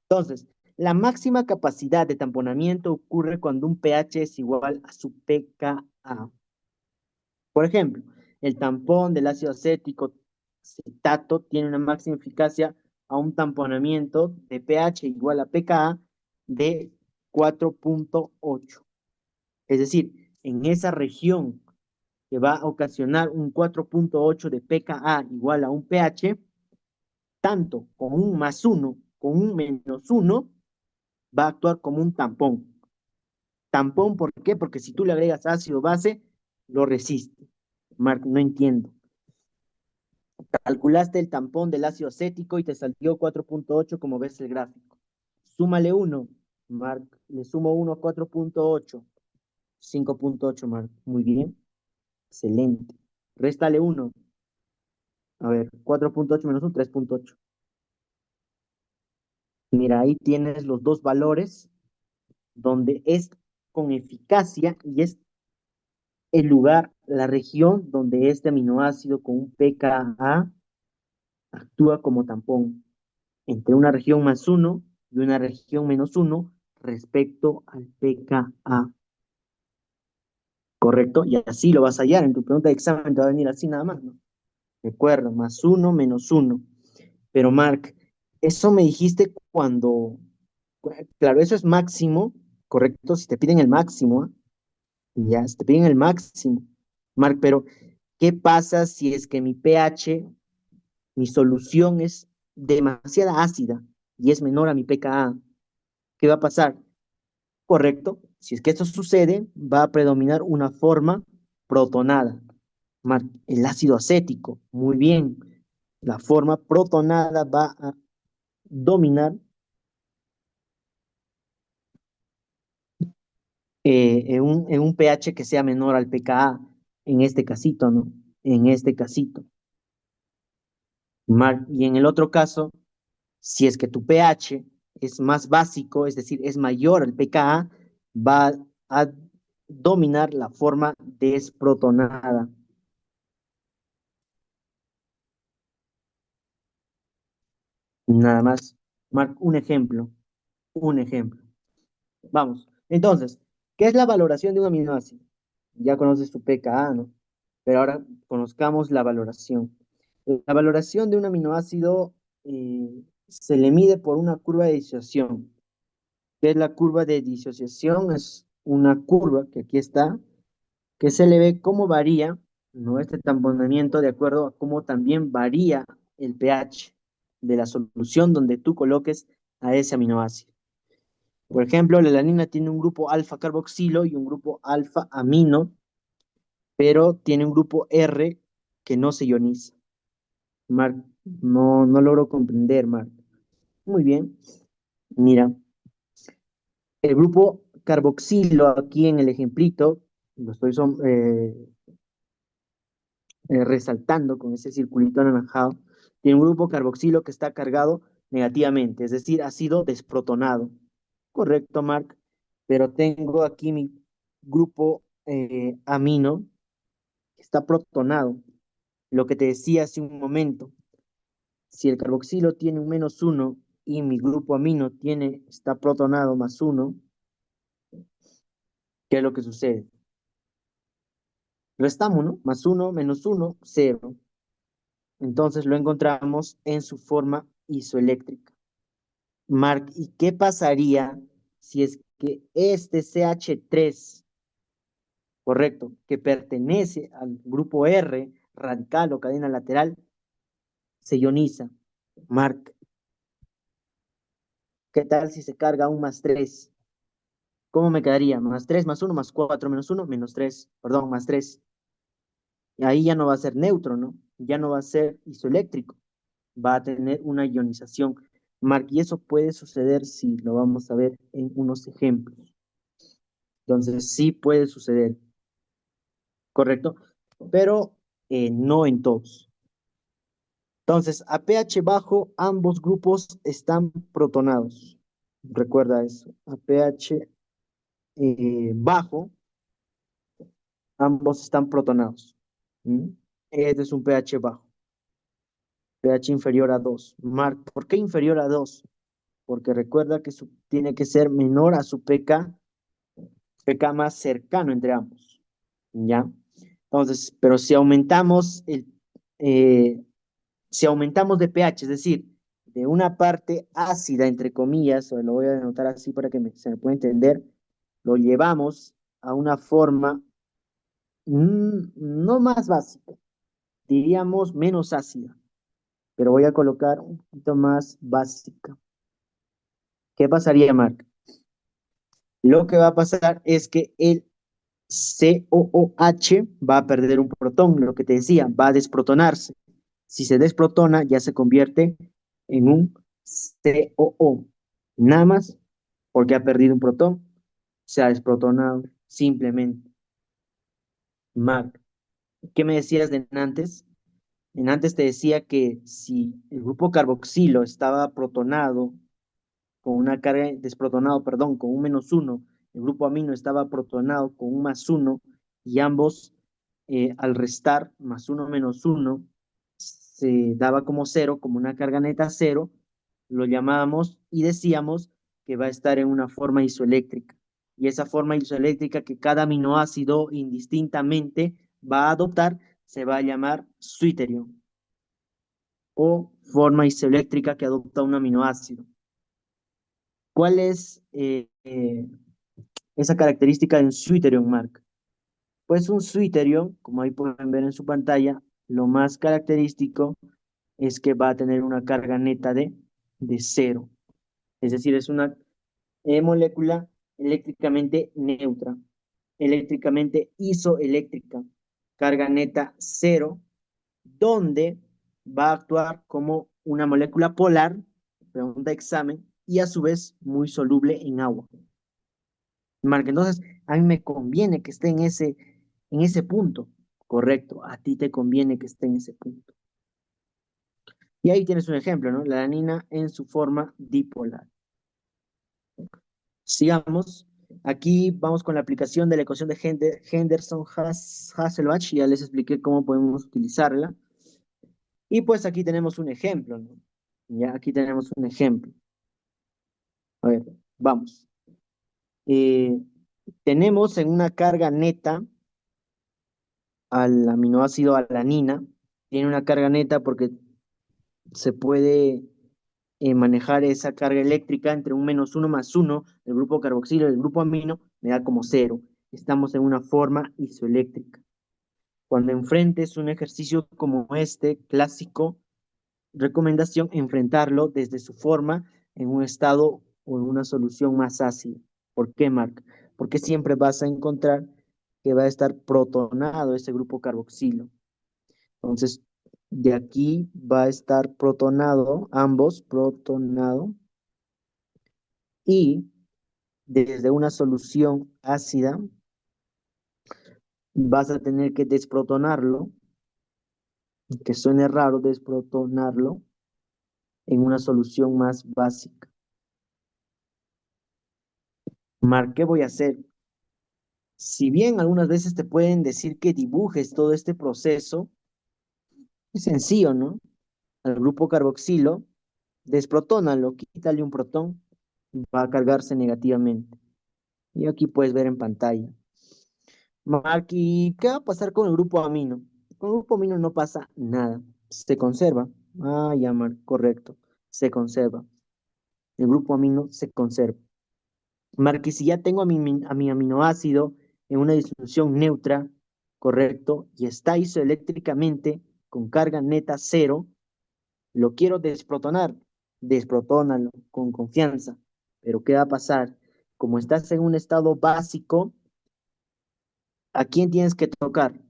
Entonces, la máxima capacidad de tamponamiento ocurre cuando un pH es igual a su pKa. Por ejemplo, el tampón del ácido acético acetato tiene una máxima eficacia a un tamponamiento de pH igual a pKa de 4.8. Es decir, en esa región que va a ocasionar un 4.8 de pKa igual a un pH, tanto con un más 1 con un menos 1 va a actuar como un tampón. Tampón, ¿por qué? Porque si tú le agregas ácido base, lo resiste. Mark, no entiendo. Calculaste el tampón del ácido acético y te salió 4.8 como ves el gráfico. Súmale 1, Mark. Le sumo 1 a 4.8. 5.8, Mark. Muy bien. Excelente. Réstale 1. A ver, 4.8 menos 1, 3.8. Mira, ahí tienes los dos valores donde es con eficacia y es el lugar, la región donde este aminoácido con un pKa actúa como tampón entre una región más 1 y una región menos 1 respecto al pKa. ¿Correcto? Y así lo vas a hallar. En tu pregunta de examen te va a venir así nada más, ¿no? Recuerda, más 1 menos 1. Pero Mark, eso me dijiste cuando, claro, eso es máximo, ¿correcto? Si te piden el máximo, ¿eh? Ya, si te piden el máximo. Mark, pero ¿qué pasa si es que mi pH, mi solución es demasiada ácida y es menor a mi pKa? ¿Qué va a pasar? Correcto. Si es que esto sucede, va a predominar una forma protonada. El ácido acético, muy bien. La forma protonada va a dominar en un pH que sea menor al pKa, en este casito, ¿no? En este casito. Y en el otro caso, si es que tu pH es más básico, es decir, es mayor al pKa, va a dominar la forma desprotonada. Nada más. Mark, un ejemplo. Vamos. Entonces, ¿qué es la valoración de un aminoácido? Ya conoces tu pKa, ¿no? Pero ahora conozcamos la valoración. La valoración de un aminoácido se le mide por una curva de disociación. ¿Qué es la curva de disociación? Es una curva que aquí está, que se le ve cómo varía, ¿no? Este tamponamiento de acuerdo a cómo también varía el pH de la solución donde tú coloques a ese aminoácido. Por ejemplo, la alanina tiene un grupo alfa carboxilo y un grupo alfa amino, pero tiene un grupo R que no se ioniza. Mark, no logro comprender, Mark. Muy bien. Mira, el grupo carboxilo aquí en el ejemplito, lo estoy resaltando con ese circulito anaranjado, tiene un grupo carboxilo que está cargado negativamente, es decir, ha sido desprotonado. Correcto, Mark, pero tengo aquí mi grupo amino que está protonado. Lo que te decía hace un momento, si el carboxilo tiene un menos uno y mi grupo amino está protonado más uno, ¿Qué es lo que sucede? Restamos, ¿no? Más uno, menos uno, cero. Entonces lo encontramos en su forma isoeléctrica. Mark, ¿y qué pasaría si es que este CH3, correcto, que pertenece al grupo R, radical o cadena lateral, se ioniza? Mark, ¿qué tal si se carga un más 3? ¿Cómo me quedaría? Más 3 más uno más 4 menos uno menos 3, perdón, más 3. Y ahí ya no va a ser neutro, ¿no? Ya no va a ser isoeléctrico, va a tener una ionización. Mark, y eso puede suceder si lo vamos a ver en unos ejemplos. Entonces, sí puede suceder, ¿correcto? Pero no en todos. Entonces, a pH bajo, ambos grupos están protonados. Recuerda eso. A pH bajo, ambos están protonados. ¿Mm? Este es un pH bajo. pH inferior a 2. Mark, ¿por qué inferior a 2? Porque recuerda que tiene que ser menor a su pK más cercano entre ambos. ¿Ya? Entonces, pero eh, si aumentamos de pH, es decir, de una parte ácida, entre comillas, o lo voy a denotar así para que se me pueda entender, lo llevamos a una forma no más básica, diríamos menos ácida, pero voy a colocar un poquito más básica. ¿Qué pasaría, Mark? Lo que va a pasar es que el COOH va a perder un protón, lo que te decía, va a desprotonarse. Si se desprotona, ya se convierte en un COO. Nada más porque ha perdido un protón, se ha desprotonado simplemente. Mark, ¿qué me decías de antes? En antes te decía que si el grupo carboxilo estaba protonado con una carga, desprotonado, perdón, con un menos uno, el grupo amino estaba protonado con un más uno, y ambos al restar más uno menos uno se daba como cero, como una carga neta cero, lo llamábamos y decíamos que va a estar en una forma isoeléctrica. Y esa forma isoeléctrica que cada aminoácido indistintamente va a adoptar se va a llamar suiterión o forma isoeléctrica que adopta un aminoácido. ¿Cuál es esa característica de un Switterion, Mark? Pues un Switterion, como ahí pueden ver en su pantalla, lo más característico es que va a tener una carga neta de cero. Es decir, es una molécula eléctricamente neutra, eléctricamente isoeléctrica, carga neta cero, donde va a actuar como una molécula polar, pregunta examen, y a su vez muy soluble en agua. Marca, entonces a mí me conviene que esté en ese punto. Correcto, a ti te conviene que esté en ese punto. Y ahí tienes un ejemplo, ¿no? La alanina en su forma dipolar. Sigamos. Aquí vamos con la aplicación de la ecuación de Henderson-Hasselbalch. Ya les expliqué cómo podemos utilizarla. Y pues aquí tenemos un ejemplo, ¿no? Ya aquí tenemos un ejemplo. A ver, vamos. Eh, tenemos en una carga neta al aminoácido alanina. Tiene una carga neta porque se puede manejar esa carga eléctrica entre un menos uno más uno del grupo carboxilo y del grupo amino, me da como cero. Estamos en una forma isoeléctrica. Cuando enfrentes un ejercicio como este, clásico, recomendación, enfrentarlo desde su forma en un estado o en una solución más ácida. ¿Por qué, Mark? Porque siempre vas a encontrar que va a estar protonado ese grupo carboxilo. Entonces, de aquí va a estar protonado, ambos protonado, y desde una solución ácida vas a tener que desprotonarlo, que suene raro desprotonarlo, en una solución más básica. Mar, ¿qué voy a hacer? Si bien algunas veces te pueden decir que dibujes todo este proceso, es sencillo, ¿no? Al grupo carboxilo, desprotónalo, quítale un protón, va a cargarse negativamente. Y aquí puedes ver en pantalla. Mark, ¿y qué va a pasar con el grupo amino? Con el grupo amino no pasa nada, se conserva. Ah, ya, Mark, correcto, se conserva. El grupo amino se conserva. Mark, y si ya tengo a mi aminoácido en una disolución neutra, correcto, y está isoeléctricamente con carga neta cero, lo quiero desprotonar, desprotónalo con confianza. Pero ¿qué va a pasar? Como estás en un estado básico, ¿a quién tienes que tocar?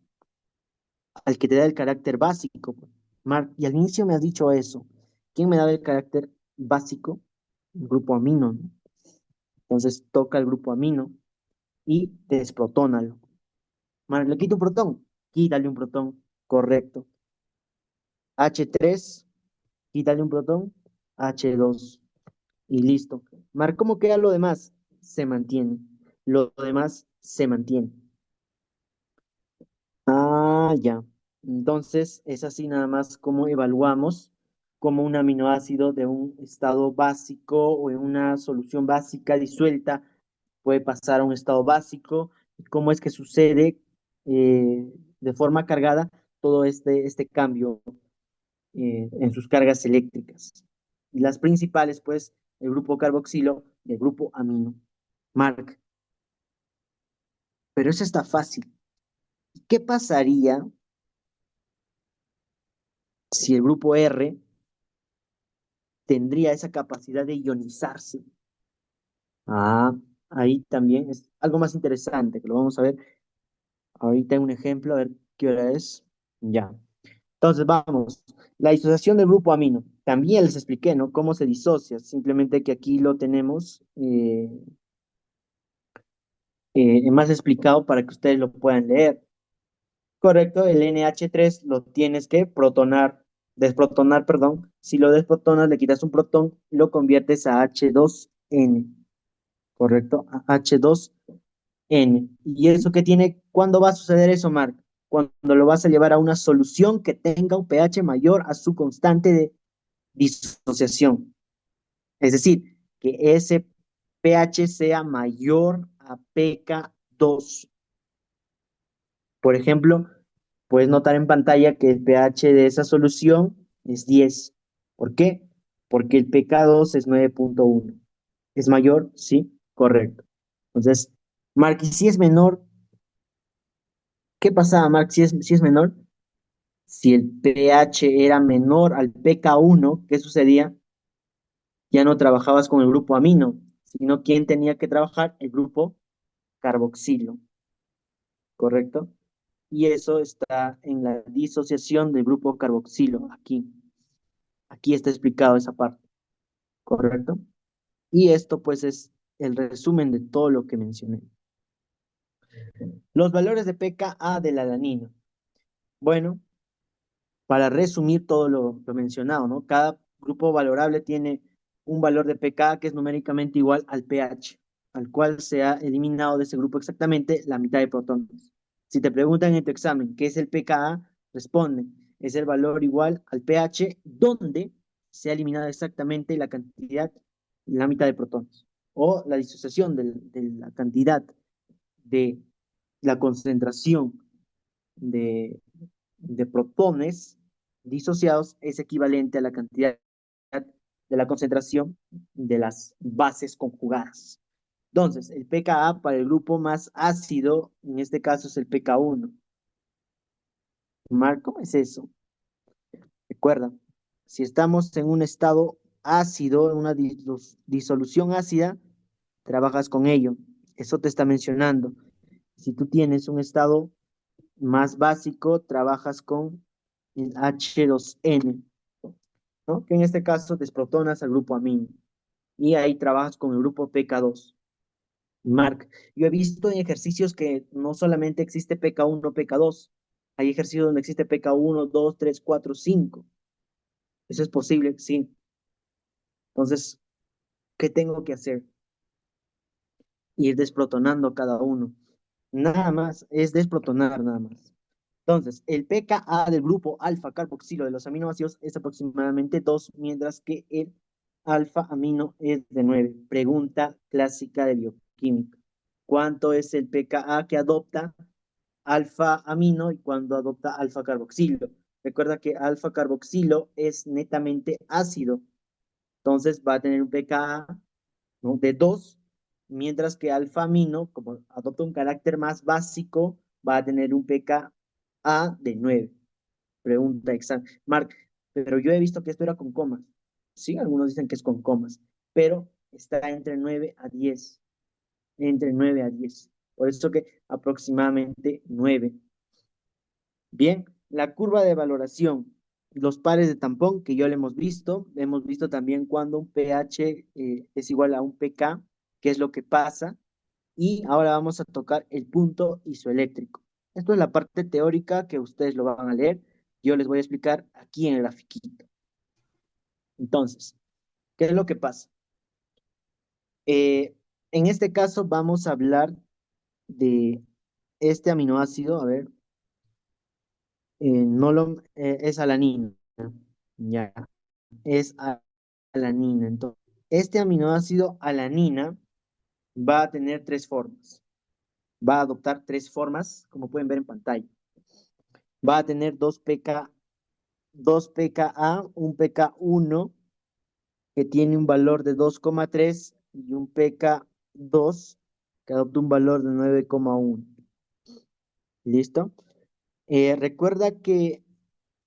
Al que te da el carácter básico, pues. Mark, y al inicio me has dicho eso. ¿Quién me da el carácter básico? El grupo amino, ¿no? Entonces toca el grupo amino y desprotónalo. Mark, ¿le quito un protón? Quítale un protón, correcto. H3, quítale un protón, H2 y listo. Mar, ¿cómo queda lo demás? Se mantiene. Lo demás se mantiene. Ah, ya. Entonces, es así nada más como evaluamos cómo un aminoácido de un estado básico o en una solución básica disuelta puede pasar a un estado básico y cómo es que sucede de forma cargada todo este cambio en sus cargas eléctricas. Y las principales, pues, el grupo carboxilo y el grupo amino. Mark, pero eso está fácil. ¿Qué pasaría si el grupo R tendría esa capacidad de ionizarse? Ah, ahí también es algo más interesante, que lo vamos a ver ahorita en un ejemplo, a ver qué hora es. Ya. Entonces, vamos. La disociación del grupo amino. También les expliqué, ¿no? Cómo se disocia. Simplemente que aquí lo tenemos más explicado para que ustedes lo puedan leer. Correcto, el NH3 lo tienes que protonar, desprotonar, perdón. Si lo desprotonas, le quitas un protón y lo conviertes a H2N. Correcto, a H2N. ¿Y eso qué tiene? ¿Cuándo va a suceder eso, Mark? Cuando lo vas a llevar a una solución que tenga un pH mayor a su constante de disociación. Es decir, que ese pH sea mayor a pK2. Por ejemplo, puedes notar en pantalla que el pH de esa solución es 10. ¿Por qué? Porque el pK2 es 9.1. ¿Es mayor? Sí, correcto. Entonces, Mark, ¿y si es menor? ¿Qué pasaba, Mark, si es menor? Si el pH era menor al pK1, ¿qué sucedía? Ya no trabajabas con el grupo amino, sino ¿quién tenía que trabajar? El grupo carboxilo, ¿correcto? Y eso está en la disociación del grupo carboxilo, aquí. Aquí está explicado esa parte, ¿correcto? Y esto pues es el resumen de todo lo que mencioné. Los valores de pKa de la alanina. Bueno, para resumir todo lo mencionado, ¿no? Cada grupo valorable tiene un valor de pKa que es numéricamente igual al pH, al cual se ha eliminado de ese grupo exactamente la mitad de protones. Si te preguntan en tu examen qué es el pKa, responde, es el valor igual al pH donde se ha eliminado exactamente la cantidad, la mitad de protones, o la disociación de la cantidad de la concentración de protones disociados es equivalente a la cantidad de la concentración de las bases conjugadas. Entonces, el pKa para el grupo más ácido, en este caso es el pK1. Mark, ¿cómo es eso? Recuerda, si estamos en un estado ácido, en una disolución ácida, trabajas con ello. Eso te está mencionando. Si tú tienes un estado más básico, trabajas con el H2N, ¿no? Que en este caso desprotonas al grupo amino. Y ahí trabajas con el grupo pK2. Mark, yo he visto en ejercicios que no solamente existe pK1, pK2. Hay ejercicios donde existe pK1, 2, 3, 4, 5. ¿Eso es posible? Sí. Entonces, ¿qué tengo que hacer? Ir desprotonando cada uno. Nada más, es desprotonar nada más. Entonces, el pKa del grupo alfa carboxilo de los aminoácidos es aproximadamente 2, mientras que el alfa amino es de 9. Pregunta clásica de bioquímica. ¿Cuánto es el pKa que adopta alfa amino y cuando adopta alfa carboxilo. Recuerda que alfa carboxilo es netamente ácido, entonces va a tener un pKa, ¿no?, de 2, mientras que alfa amino, como adopta un carácter más básico, va a tener un pKa de 9. Pregunta examen. Mark, pero yo he visto que esto era con comas. Sí, algunos dicen que es con comas, pero está entre 9 a 10. Entre 9 a 10. Por eso que aproximadamente 9. Bien, la curva de valoración, los pares de tampón que ya lo hemos visto también cuando un pH es igual a un pK, que es lo que pasa, y ahora vamos a tocar el punto isoeléctrico. Esto es la parte teórica que ustedes lo van a leer, yo les voy a explicar aquí en el grafiquito. Entonces, ¿qué es lo que pasa? Eh, en este caso vamos a hablar de este aminoácido, a ver, no lo, es alanina, ya, es alanina. Entonces, este aminoácido alanina va a tener tres formas, va a adoptar tres formas, como pueden ver en pantalla. Va a tener dos pKa, un pK1 que tiene un valor de 2,3 y un pK2 que adopta un valor de 9,1. ¿Listo? Recuerda que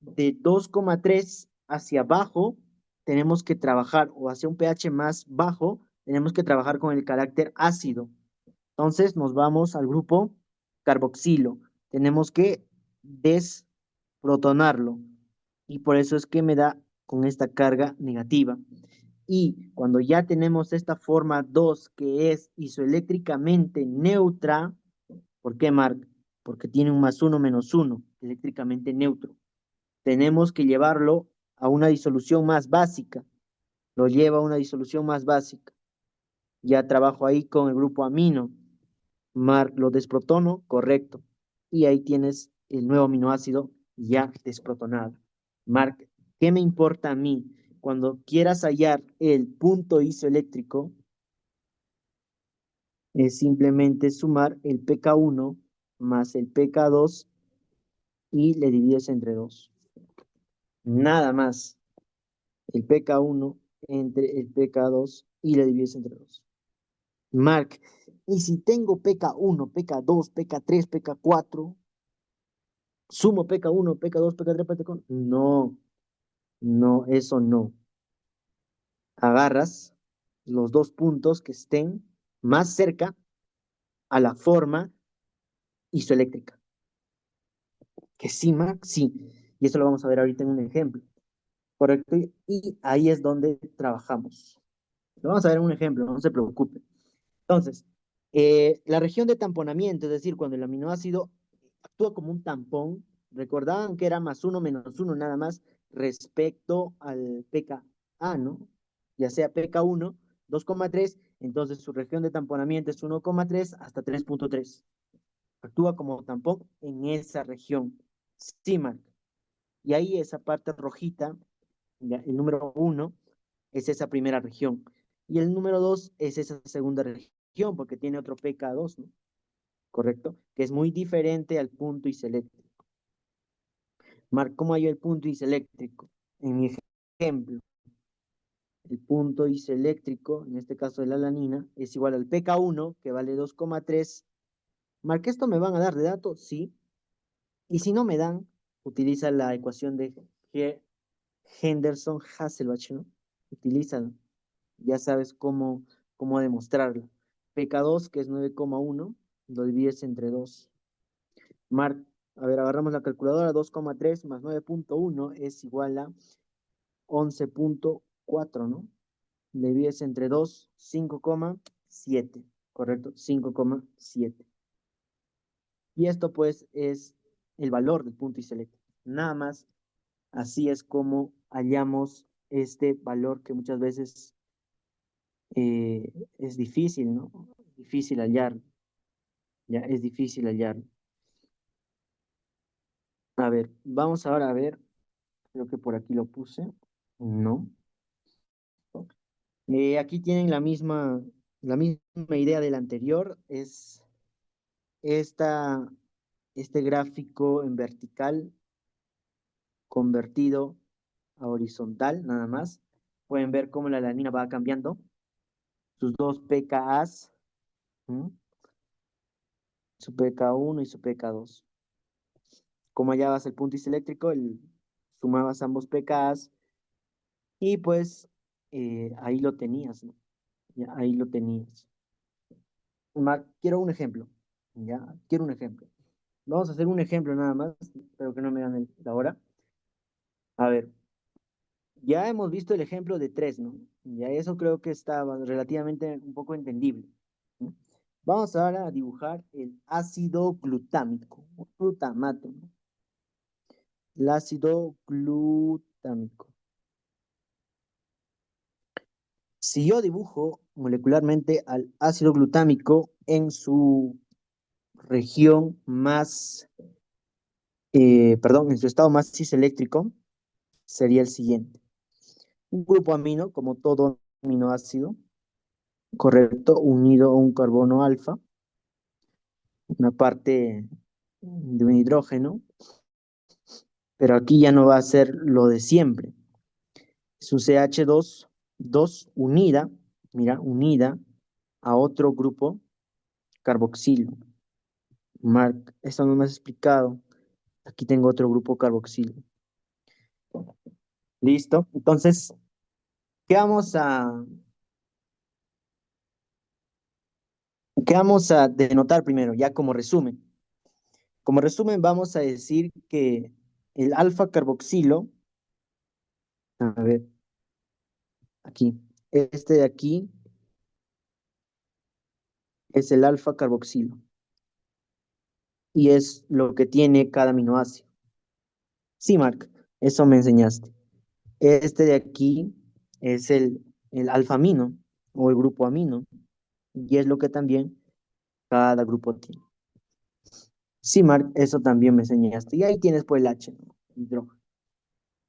de 2,3 hacia abajo tenemos que trabajar, o hacia un pH más bajo, tenemos que trabajar con el carácter ácido. Entonces nos vamos al grupo carboxilo. Tenemos que desprotonarlo. Y por eso es que me da con esta carga negativa. Y cuando ya tenemos esta forma 2 que es isoeléctricamente neutra, ¿por qué, Marc? Porque tiene un +1 -1, eléctricamente neutro. Tenemos que llevarlo a una disolución más básica. Lo lleva a una disolución más básica. Ya trabajo ahí con el grupo amino. Marc, lo desprotono, correcto. Y ahí tienes el nuevo aminoácido ya desprotonado. Marc, ¿qué me importa a mí? Cuando quieras hallar el punto isoeléctrico, es simplemente sumar el pK1 más el pK2 y le divides entre 2. Nada más. El pK1 entre el pK2 y le divides entre 2. Marc, y si tengo pK1, pK2, pK3, pK4, sumo pK1, pK2, pK3, pK4. No, no, eso no. Agarras los dos puntos que estén más cerca a la forma isoeléctrica. Que sí, Marc, sí. Y eso lo vamos a ver ahorita en un ejemplo. Correcto. Y ahí es donde trabajamos. Lo vamos a ver en un ejemplo, no se preocupe. Entonces, la región de tamponamiento, es decir, cuando el aminoácido actúa como un tampón, recordaban que era +1 -1 nada más respecto al pKa, ¿no? Ya sea pK1, 2,3, entonces su región de tamponamiento es 1,3 hasta 3,3. Actúa como tampón en esa región. Sí, Marc. Y ahí esa parte rojita, ya, el número 1 es esa primera región. Y el número 2 es esa segunda región, porque tiene otro pK2, ¿no? ¿Correcto? Que es muy diferente al punto iseléctrico. Marc, ¿cómo hallo el punto iseléctrico? En mi ejemplo, el punto iseléctrico, en este caso de la alanina, es igual al pK1, que vale 2,3. Marc, ¿esto me van a dar de datos? Sí. Y si no me dan, utiliza la ecuación de Henderson-Hasselbalch, ¿no? Utilízalo. Ya sabes cómo demostrarlo. pK2, que es 9,1, lo divides entre 2. Marc, a ver, agarramos la calculadora, 2,3 más 9,1 es igual a 11,4, ¿no? Le divides entre 2, 5,7, ¿correcto? 5,7. Y esto pues es el valor del punto iseléctrico. Nada más, así es como hallamos este valor que muchas veces es difícil, ¿no? Difícil hallar, ya es difícil hallar. A ver, vamos ahora a ver, creo que por aquí lo puse, no. Aquí tienen la misma idea del anterior, es esta este gráfico en vertical convertido a horizontal, nada más. Pueden ver cómo la alanina va cambiando, sus dos pKas, ¿m? Su pK1 y su pK2. Como hallabas el punto eléctrico, sumabas ambos pKas y pues ahí lo tenías, ¿no? Ya, ahí lo tenías. Quiero un ejemplo, ¿ya? Quiero un ejemplo. Vamos a hacer un ejemplo nada más, pero que no me dan la hora. A ver, ya hemos visto el ejemplo de tres, ¿no? Ya eso creo que está relativamente un poco entendible, ¿no? Vamos ahora a dibujar el ácido glutámico, o glutamato, ¿no? El ácido glutámico. Si yo dibujo molecularmente al ácido glutámico en su región más, perdón, en su estado más ciseléctrico, sería el siguiente. Un grupo amino, como todo aminoácido, correcto, unido a un carbono alfa, una parte de un hidrógeno, pero aquí ya no va a ser lo de siempre. Es un CH2 unida, mira, unida a otro grupo carboxilo. Mark, esto no me has explicado. Aquí tengo otro grupo carboxilo. ¿Listo? Entonces, ¿qué vamos a, qué vamos a denotar primero? Ya como resumen. Como resumen, vamos a decir que el alfa carboxilo, a ver, aquí, este de aquí es el alfa carboxilo y es lo que tiene cada aminoácido. Sí, Mark, eso me enseñaste. Este de aquí es el alfa amino o el grupo amino y es lo que también cada grupo tiene. Sí, Mark, eso también me enseñaste. Y ahí tienes pues el H, ¿no? Hidrógeno.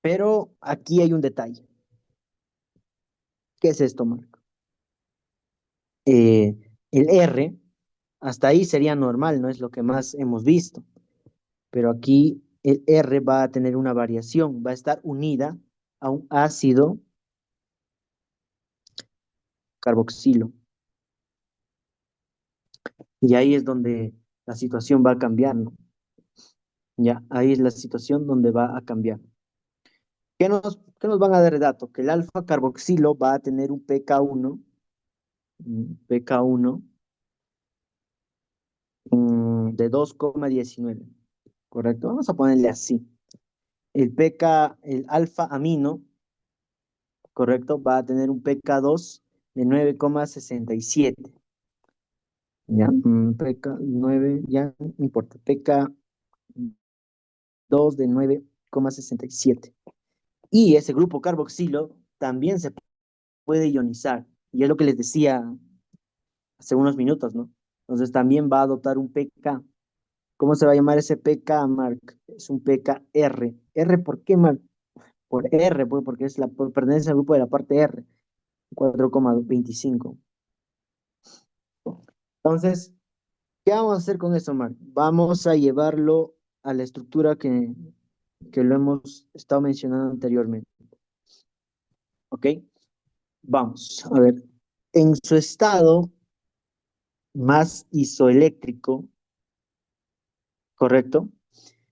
Pero aquí hay un detalle. ¿Qué es esto, Mark? El R, hasta ahí sería normal, no es lo que más hemos visto. Pero aquí el R va a tener una variación, va a estar unida a un ácido carboxilo. Y ahí es donde la situación va a cambiar, ¿no? Ya, ahí es la situación donde va a cambiar. ¿Qué nos van a dar de dato? Que el alfa carboxilo va a tener un pK1, pK1 de 2,19, ¿correcto? Vamos a ponerle así. El alfa amino, ¿correcto? Va a tener un pK2 de 9,67. Ya, pK9, ya no importa. pK2 de 9,67. Y ese grupo carboxilo también se puede ionizar. Y es lo que les decía hace unos minutos, ¿no? Entonces también va a adoptar un pK. ¿Cómo se va a llamar ese pK, Mark? Es un pKr. ¿R por qué, Mark? Por R, pues, porque pertenece al grupo de la parte R, 4,25. Entonces, ¿qué vamos a hacer con eso, Mark? Vamos a llevarlo a la estructura que lo hemos estado mencionando anteriormente. ¿Ok? Vamos, a ver. En su estado más isoeléctrico, ¿correcto?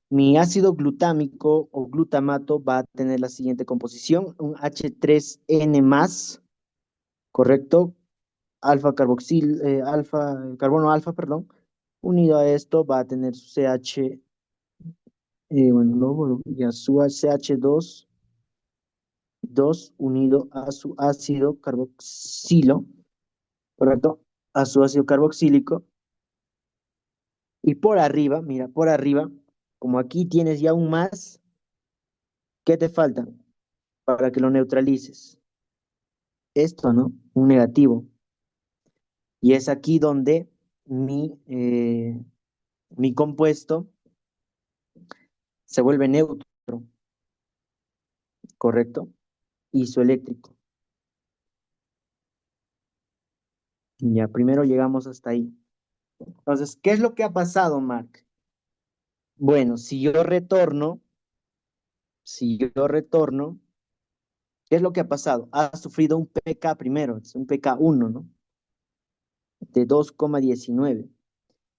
Mi ácido glutámico o glutamato va a tener la siguiente composición, un H3N más, ¿correcto? Alfa carboxil, carbono alfa, perdón. Unido a esto va a tener su CH, bueno, luego ya su CH2 unido a su ácido carboxilo, ¿correcto? A su ácido carboxílico. Y por arriba, mira, por arriba, como aquí tienes ya un más, ¿qué te falta para que lo neutralices? Esto, ¿no? Un negativo. Y es aquí donde mi compuesto se vuelve neutro, ¿correcto? Isoeléctrico. Ya, primero llegamos hasta ahí. Entonces, ¿qué es lo que ha pasado, Mark? Bueno, si yo retorno, ¿qué es lo que ha pasado? Ha sufrido un pK primero, es un pK 1, ¿no? De 2,19.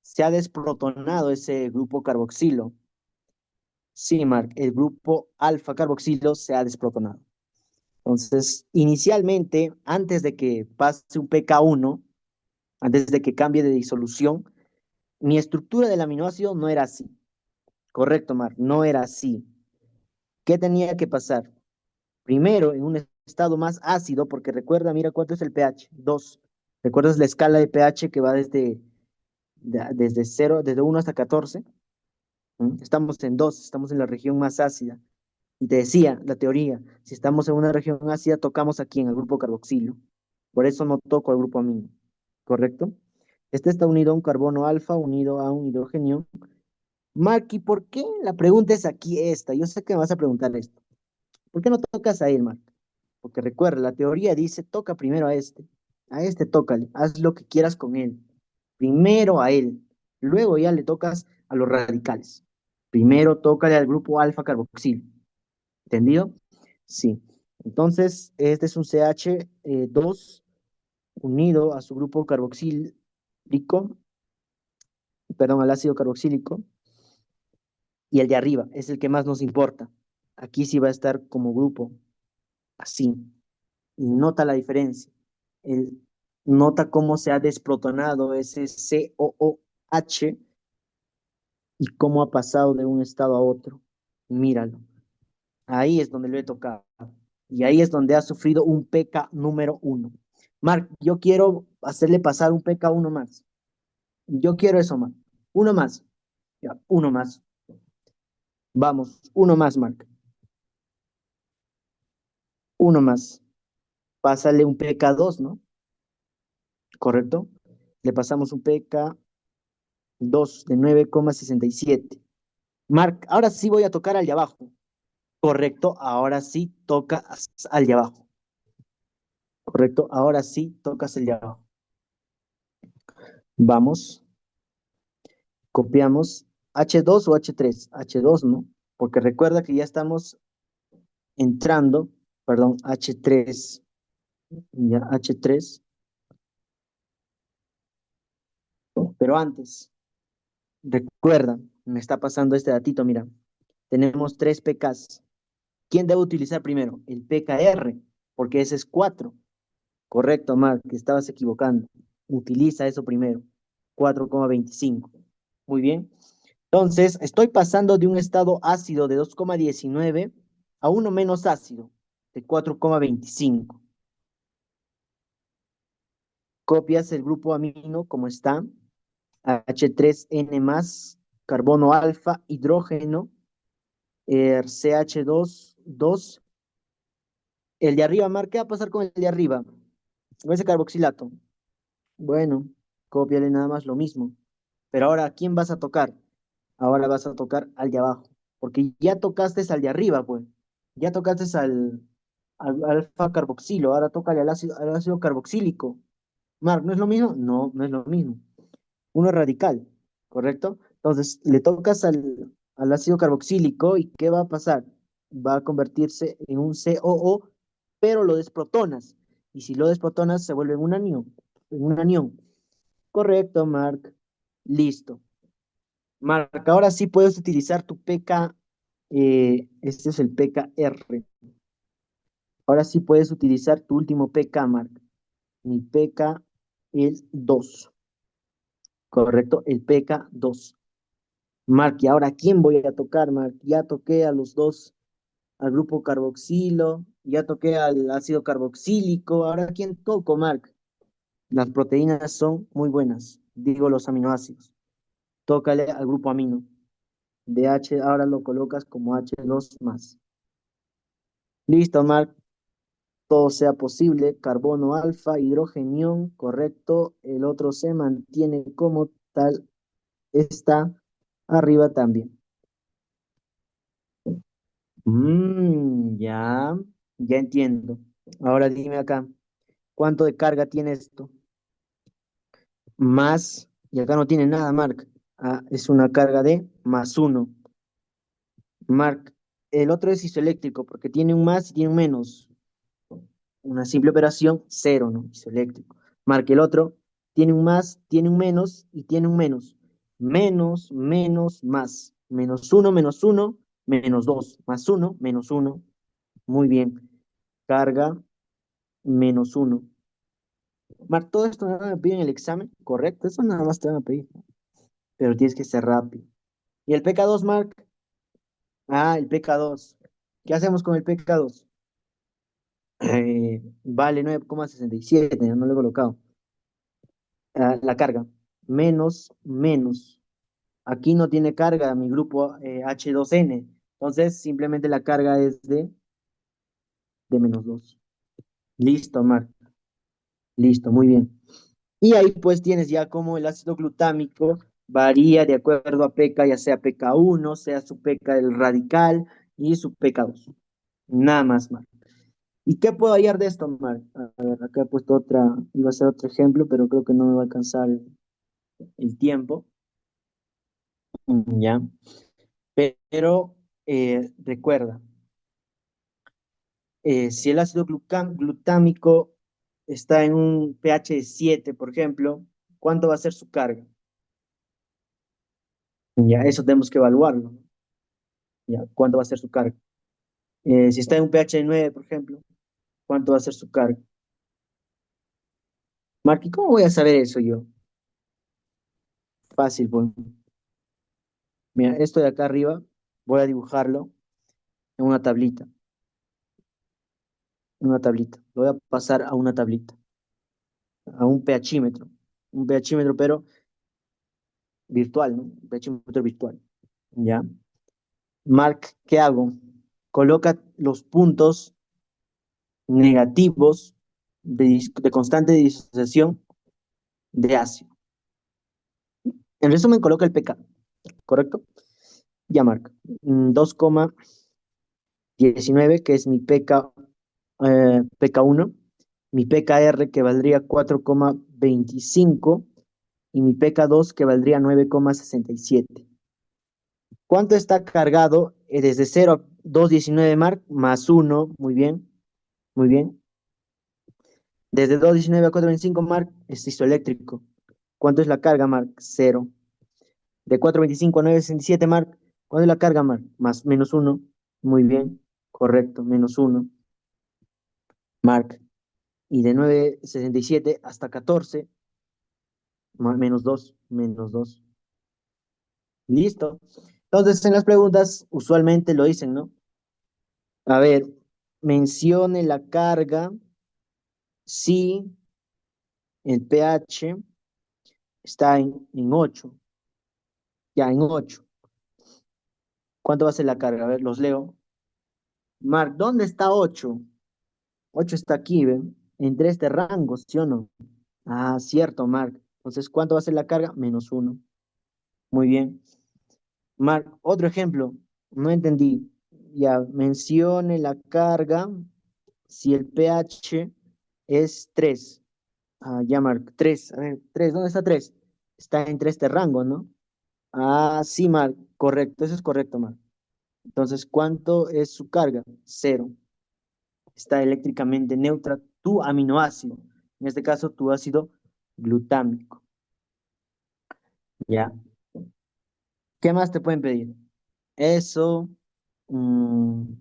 Se ha desprotonado ese grupo carboxilo. Sí, Mark, el grupo alfa carboxilo se ha desprotonado. Entonces, inicialmente, antes de que pase un pK 1, antes de que cambie de disolución, mi estructura del aminoácido no era así. Correcto, Mark, no era así. ¿Qué tenía que pasar? Primero, en un estado más ácido, porque recuerda, mira cuánto es el pH, 2. ¿Recuerdas la escala de pH que va desde 0, desde 1 hasta 14? Estamos en 2, estamos en la región más ácida. Y te decía, la teoría, si estamos en una región ácida, tocamos aquí en el grupo carboxilo. Por eso no toco al grupo amino, ¿correcto? Este está unido a un carbono alfa, unido a un hidrógeno. Marky, ¿por qué? La pregunta es aquí esta. Yo sé que me vas a preguntar esto. ¿Por qué no tocas a él, Mark? Porque recuerda, la teoría dice, toca primero a este tócale, haz lo que quieras con él. Primero a él, luego ya le tocas a los radicales. Primero tócale al grupo alfa carboxil. ¿Entendido? Sí. Entonces, este es un CH2 unido a su grupo carboxílico, perdón, al ácido carboxílico, y el de arriba es el que más nos importa. Aquí sí va a estar como grupo, así. Y nota la diferencia. El, nota cómo se ha desprotonado ese COOH y cómo ha pasado de un estado a otro. Míralo. Ahí es donde lo he tocado. Y ahí es donde ha sufrido un pK número 1. Mark, yo quiero hacerle pasar un pK 1 más. Yo quiero eso, Mark. Uno más. Ya, uno más. Vamos, uno más, Mark. Uno más. Pásale un pK 2, ¿no? ¿Correcto? Le pasamos un pK 2 de 9,67. Mark, ahora sí voy a tocar al de abajo. Correcto, ahora sí toca al de abajo. Correcto, ahora sí tocas el de abajo. Vamos, copiamos H2 o H3. H2, ¿no? Porque recuerda que ya estamos entrando, perdón, H3. Ya, H3. Pero antes, recuerda, me está pasando este datito, mira. Tenemos 3 pKs. ¿Quién debe utilizar primero? El pKr, porque ese es 4. Correcto, Mark, que estabas equivocando. Utiliza eso primero. 4,25. Muy bien. Entonces, estoy pasando de un estado ácido de 2,19 a uno menos ácido de 4,25. Copias el grupo amino como está. H3N más, carbono alfa, hidrógeno, CH2. El de arriba, Mark, ¿qué va a pasar con el de arriba? Con ese carboxilato. Bueno, cópiale nada más lo mismo. Pero ahora, ¿a quién vas a tocar? Ahora vas a tocar al de abajo, porque ya tocaste al de arriba, pues. Ya tocaste al alfa carboxilo, ahora tócale al ácido carboxílico. Mark, ¿no es lo mismo? No, no es lo mismo. Uno es radical, ¿correcto? Entonces, le tocas al ácido carboxílico y ¿qué va a pasar? Va a convertirse en un COO, pero lo desprotonas. Y si lo desprotonas, se vuelve en un anión. Correcto, Mark. Listo. Mark, ahora sí puedes utilizar tu PK. Este es el PKR. Ahora sí puedes utilizar tu último PK, Mark. Mi PK es 2. Correcto, el PK 2. Mark, ¿y ahora quién voy a tocar, Mark? Ya toqué a los dos, al grupo carboxilo, ya toqué al ácido carboxílico. ¿Ahora quién toco, Mark? Las proteínas son muy buenas, digo los aminoácidos. Tócale al grupo amino. DH ahora lo colocas como H2 más. Listo, Mark. Todo sea posible. Carbono alfa, hidrogenión, correcto. El otro se mantiene como tal. Está arriba también. Ya entiendo. Ahora dime acá, ¿cuánto de carga tiene esto? Más, y acá no tiene nada, Mark. Ah, es una carga de más 1. Marc, el otro es isoeléctrico porque tiene un más y tiene un menos. Una simple operación, cero, ¿no? Isoeléctrico. Marc, el otro tiene un más, tiene un menos y tiene un menos. Menos, menos, más. Menos uno, menos 2. Más uno, menos uno. Muy bien. Carga, menos uno. Marc, todo esto nada me piden en el examen, ¿correcto? Eso nada más te van a pedir, ¿no? Pero tienes que ser rápido. ¿Y el PK2, Marc? Ah, el PK2. ¿Qué hacemos con el PK2? Vale 9,67, no lo he colocado. Ah, la carga. Menos, menos. Aquí no tiene carga mi grupo H2N. Entonces, simplemente la carga es de menos 2. Listo, Marc. Listo, muy bien. Y ahí pues tienes ya como el ácido glutámico varía de acuerdo a pK, ya sea pK1, sea su pK del radical y su pK2. Nada más, Marc. ¿Y qué puedo hallar de esto, Marc? A ver, acá he puesto otra, iba a ser otro ejemplo, pero creo que no me va a alcanzar el tiempo. Ya. Pero recuerda, si el ácido glutámico está en un pH de 7, por ejemplo, ¿cuánto va a ser su carga? Ya, eso tenemos que evaluarlo, ¿no? Ya, ¿cuánto va a ser su carga? Si está en un pH de 9, por ejemplo, ¿cuánto va a ser su carga? Marky, ¿cómo voy a saber eso yo? Fácil, pues. Mira, esto de acá arriba, voy a dibujarlo en una tablita, en una tablita. Lo voy a pasar a una tablita, a un pHímetro, pero virtual, ¿no? Un pHímetro virtual. ¿Ya? Mark, ¿qué hago? Coloca los puntos negativos de constante disociación de ácido. En resumen, coloca el pK, ¿correcto? Ya, Mark. 2,19, que es mi pK, pK1, mi pKr, que valdría 4,25, y mi pK2, que valdría 9,67. ¿Cuánto está cargado desde 0 a 2,19, Mark? Más 1, muy bien, muy bien. Desde 2,19 a 4,25, Mark, es isoeléctrico. ¿Cuánto es la carga, Mark? Cero. De 4,25 a 9,67, Mark, ¿cuánto es la carga, Mark? Más menos 1. Muy bien, correcto, menos 1, Mark. Y de 9,67 hasta 14, menos 2, menos 2. Listo. Entonces, en las preguntas usualmente lo dicen, ¿no? A ver, mencione la carga si el pH está en 8. Ya, en 8. ¿Cuánto va a ser la carga? A ver, los leo. Mark, ¿dónde está 8? 8 está aquí, ¿ven? Entre este rango, ¿sí o no? Ah, cierto, Mark. Entonces, ¿cuánto va a ser la carga? Menos 1. Muy bien. Mark, otro ejemplo. No entendí. Ya, mencione la carga si el pH es 3. Ah, ya, Mark, 3. A ver, 3, ¿dónde está 3? Está entre este rango, ¿no? Ah, sí, Mark, correcto. Eso es correcto, Mark. Entonces, ¿cuánto es su carga? Cero. Está eléctricamente neutra tu aminoácido, en este caso tu ácido glutámico. ¿Ya? ¿Qué más te pueden pedir? Eso, mm,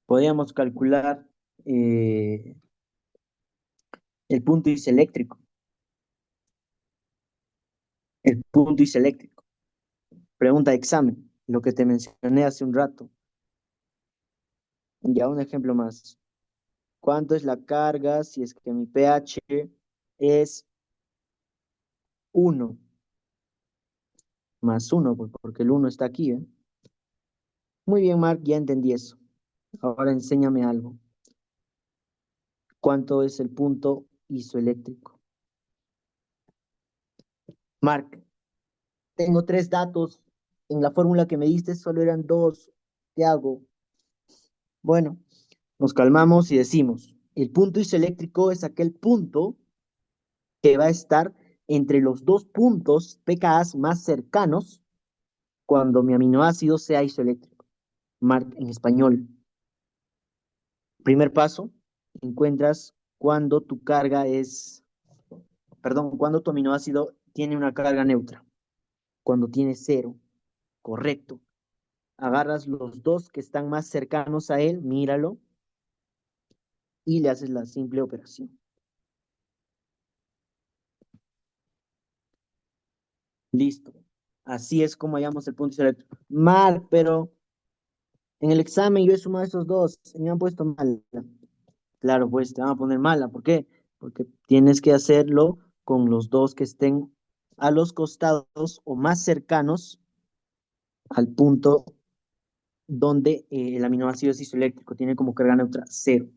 podríamos calcular eh, el punto iseléctrico, el punto iseléctrico. Pregunta de examen, lo que te mencioné hace un rato. Ya un ejemplo más. ¿Cuánto es la carga si es que mi pH es 1 más 1? Porque el 1 está aquí, ¿eh? Muy bien, Mark, ya entendí eso. Ahora enséñame algo. ¿Cuánto es el punto isoeléctrico? Mark, tengo 3 datos. En la fórmula que me diste solo eran 2. ¿Qué hago? Bueno, nos calmamos y decimos, el punto isoeléctrico es aquel punto que va a estar entre los dos puntos pKa más cercanos cuando mi aminoácido sea isoeléctrico. Mark en español. Primer paso, encuentras cuando tu carga es, perdón, cuando tu aminoácido tiene una carga neutra. Cuando tiene cero, correcto. Agarras los dos que están más cercanos a él, míralo, y le haces la simple operación. Listo. Así es como hallamos el punto isoeléctrico. Mal, pero en el examen yo he sumado esos dos y me han puesto mala. Claro, pues te van a poner mala. ¿Por qué? Porque tienes que hacerlo con los dos que estén a los costados o más cercanos al punto donde el aminoácido es isoeléctrico, tiene como carga neutra cero.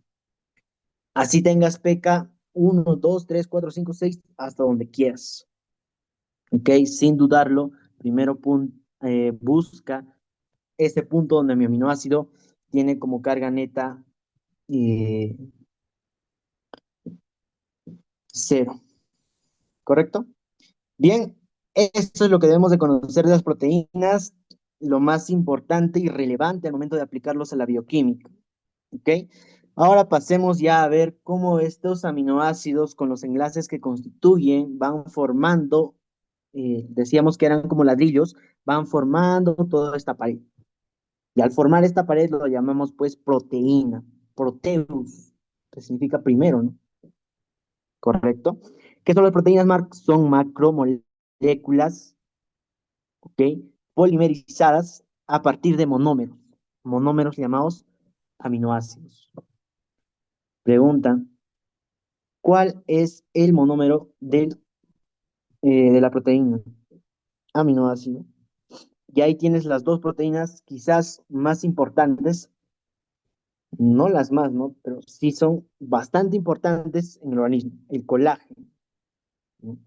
Así tengas pK 1, 2, 3, 4, 5, 6, hasta donde quieras. ¿Ok? Sin dudarlo, primero busca ese punto donde mi aminoácido tiene como carga neta eh, cero. ¿Correcto? Bien, eso es lo que debemos de conocer de las proteínas, lo más importante y relevante al momento de aplicarlos a la bioquímica. ¿Ok? Ahora pasemos ya a ver cómo estos aminoácidos con los enlaces que constituyen van formando, decíamos que eran como ladrillos, van formando toda esta pared. Y al formar esta pared lo llamamos pues proteína, proteus, que significa primero, ¿no? ¿Correcto? ¿Qué son las proteínas, Mark? Son macromoléculas, ¿ok? Polimerizadas a partir de monómeros llamados aminoácidos. Pregunta, ¿cuál es el monómero de la proteína? Aminoácido. Y ahí tienes las dos proteínas quizás más importantes, no las más, ¿no? Pero sí son bastante importantes en el organismo, el colágeno, ¿no?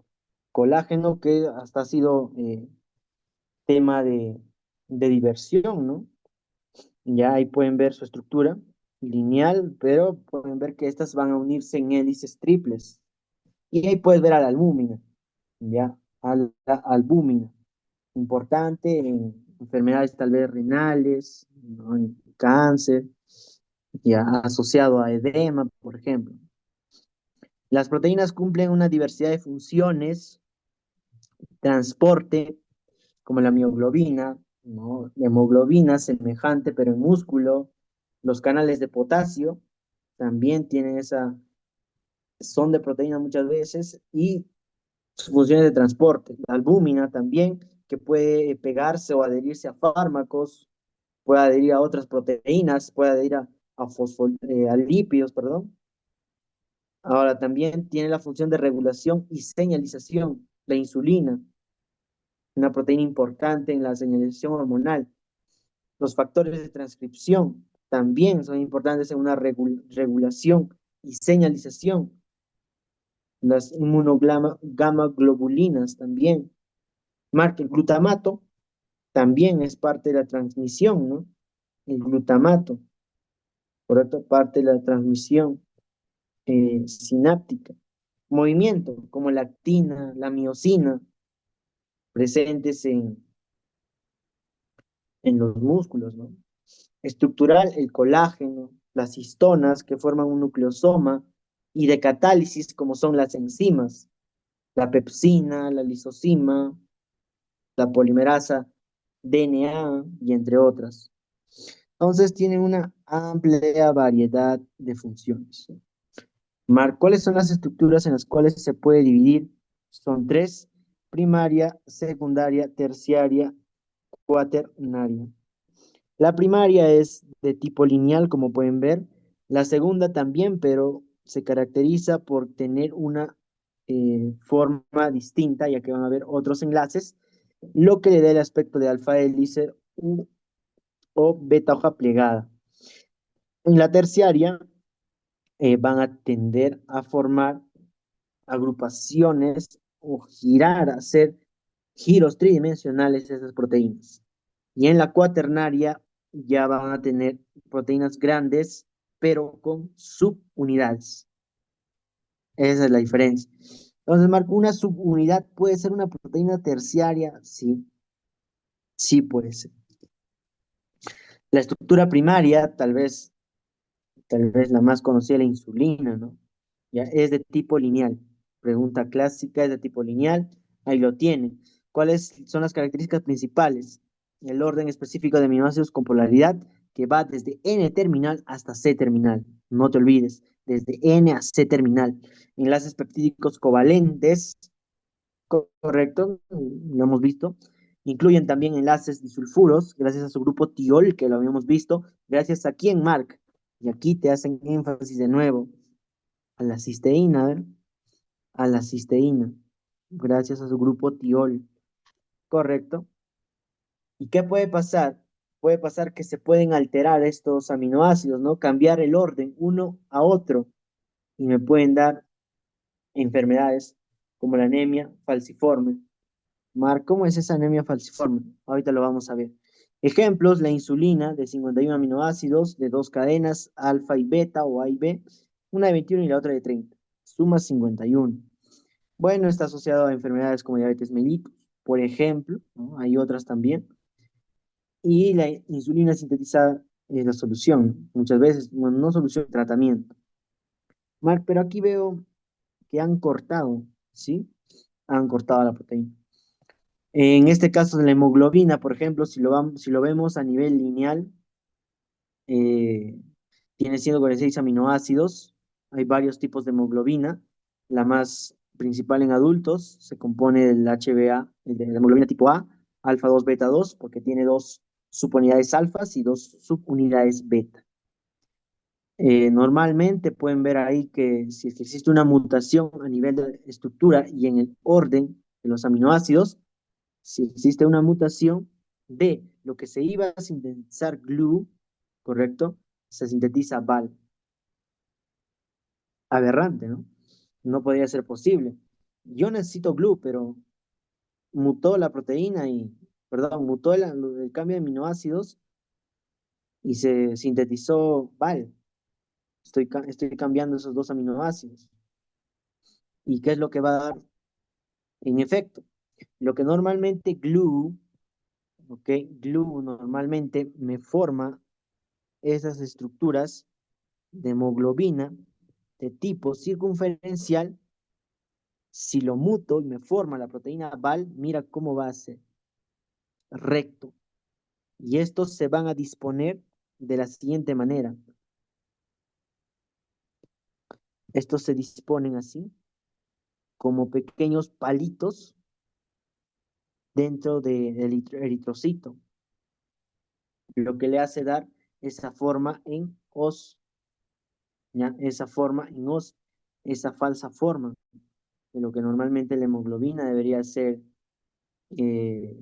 Colágeno que hasta ha sido tema de diversión, ¿no? Ya ahí pueden ver su estructura lineal, pero pueden ver que estas van a unirse en hélices triples. Y ahí puedes ver a la albúmina, ya, a la albúmina, importante en enfermedades tal vez renales, ¿no? En cáncer, ya asociado a edema, por ejemplo. Las proteínas cumplen una diversidad de funciones, transporte, como la mioglobina, ¿no? La hemoglobina semejante pero en músculo, los canales de potasio también tienen son de proteína muchas veces y sus funciones de transporte. La albúmina también, que puede pegarse o adherirse a fármacos, puede adherir a otras proteínas, puede adherir a lípidos, perdón. Ahora también tiene la función de regulación y señalización, la insulina, una proteína importante en la señalización hormonal. Los factores de transcripción también son importantes en una regulación y señalización. Las inmunogamma globulinas también. Marca el glutamato, también es parte de la transmisión, ¿no? El glutamato, por otra parte, la transmisión sináptica. Movimiento, como la actina, la miosina, presentes en los músculos, ¿no? Estructural, el colágeno, las histonas que forman un nucleosoma, y de catálisis, como son las enzimas, la pepsina, la lisozima, la polimerasa, DNA y entre otras. Entonces tienen una amplia variedad de funciones. ¿Cuáles son las estructuras en las cuales se puede dividir? Son tres: primaria, secundaria, terciaria, cuaternaria. La primaria es de tipo lineal, como pueden ver. La segunda también, pero se caracteriza por tener una forma distinta, ya que van a haber otros enlaces, lo que le da el aspecto de alfa hélice o beta hoja plegada. En la terciaria van a tender a formar agrupaciones o girar, a hacer giros tridimensionales esas proteínas. Y en la cuaternaria ya van a tener proteínas grandes, pero con subunidades. Esa es la diferencia. Entonces, Marco, una subunidad puede ser una proteína terciaria, sí, sí puede ser. La estructura primaria, tal vez la más conocida, la insulina, ¿no? Ya es de tipo lineal. Pregunta clásica, es de tipo lineal. Ahí lo tienen. ¿Cuáles son las características principales? El orden específico de aminoácidos con polaridad que va desde N terminal hasta C terminal. No te olvides, desde N a C terminal. Enlaces peptídicos covalentes, correcto, lo hemos visto. Incluyen también enlaces disulfuros, gracias a su grupo tiol, que lo habíamos visto. Gracias a quién, Mark. Y aquí te hacen énfasis de nuevo a la cisteína, a ver, a la cisteína, gracias a su grupo tiol, correcto. ¿Y qué puede pasar? Puede pasar que se pueden alterar estos aminoácidos, ¿no? Cambiar el orden uno a otro y me pueden dar enfermedades como la anemia falciforme. Mar, ¿cómo es esa anemia falciforme? Ahorita lo vamos a ver. Ejemplos, la insulina de 51 aminoácidos de dos cadenas, alfa y beta o A y B, una de 21 y la otra de 30. Suma 51. Bueno, está asociado a enfermedades como diabetes mellitus, por ejemplo, ¿no? Hay otras también. Y la insulina sintetizada es la solución, muchas veces, bueno, no solución, tratamiento. Marc, pero aquí veo que han cortado, ¿sí? Han cortado la proteína. En este caso de la hemoglobina, por ejemplo, si lo vemos a nivel lineal, eh, tiene 146 aminoácidos. Hay varios tipos de hemoglobina. La más principal en adultos se compone del HbA, de la hemoglobina tipo A, alfa 2 beta 2, porque tiene dos subunidades alfas y dos subunidades beta. Normalmente pueden ver ahí que si es que existe una mutación a nivel de estructura y en el orden de los aminoácidos, si existe una mutación de lo que se iba a sintetizar GLU, ¿correcto? Se sintetiza VAL. Aberrante, ¿no? No podría ser posible. Yo necesito GLU, pero mutó la proteína y, perdón, mutó el cambio de aminoácidos y se sintetizó VAL. Estoy cambiando esos dos aminoácidos. ¿Y qué es lo que va a dar en efecto? Lo que normalmente GLU, ¿ok? GLU normalmente me forma esas estructuras de hemoglobina de tipo circunferencial. Si lo muto y me forma la proteína VAL, mira cómo va a ser recto. Y estos se van a disponer de la siguiente manera. Estos se disponen así, como pequeños palitos dentro del eritrocito, lo que le hace dar esa forma en os, ¿ya? Esa forma en os, esa falsa forma de lo que normalmente la hemoglobina debería ser. eh,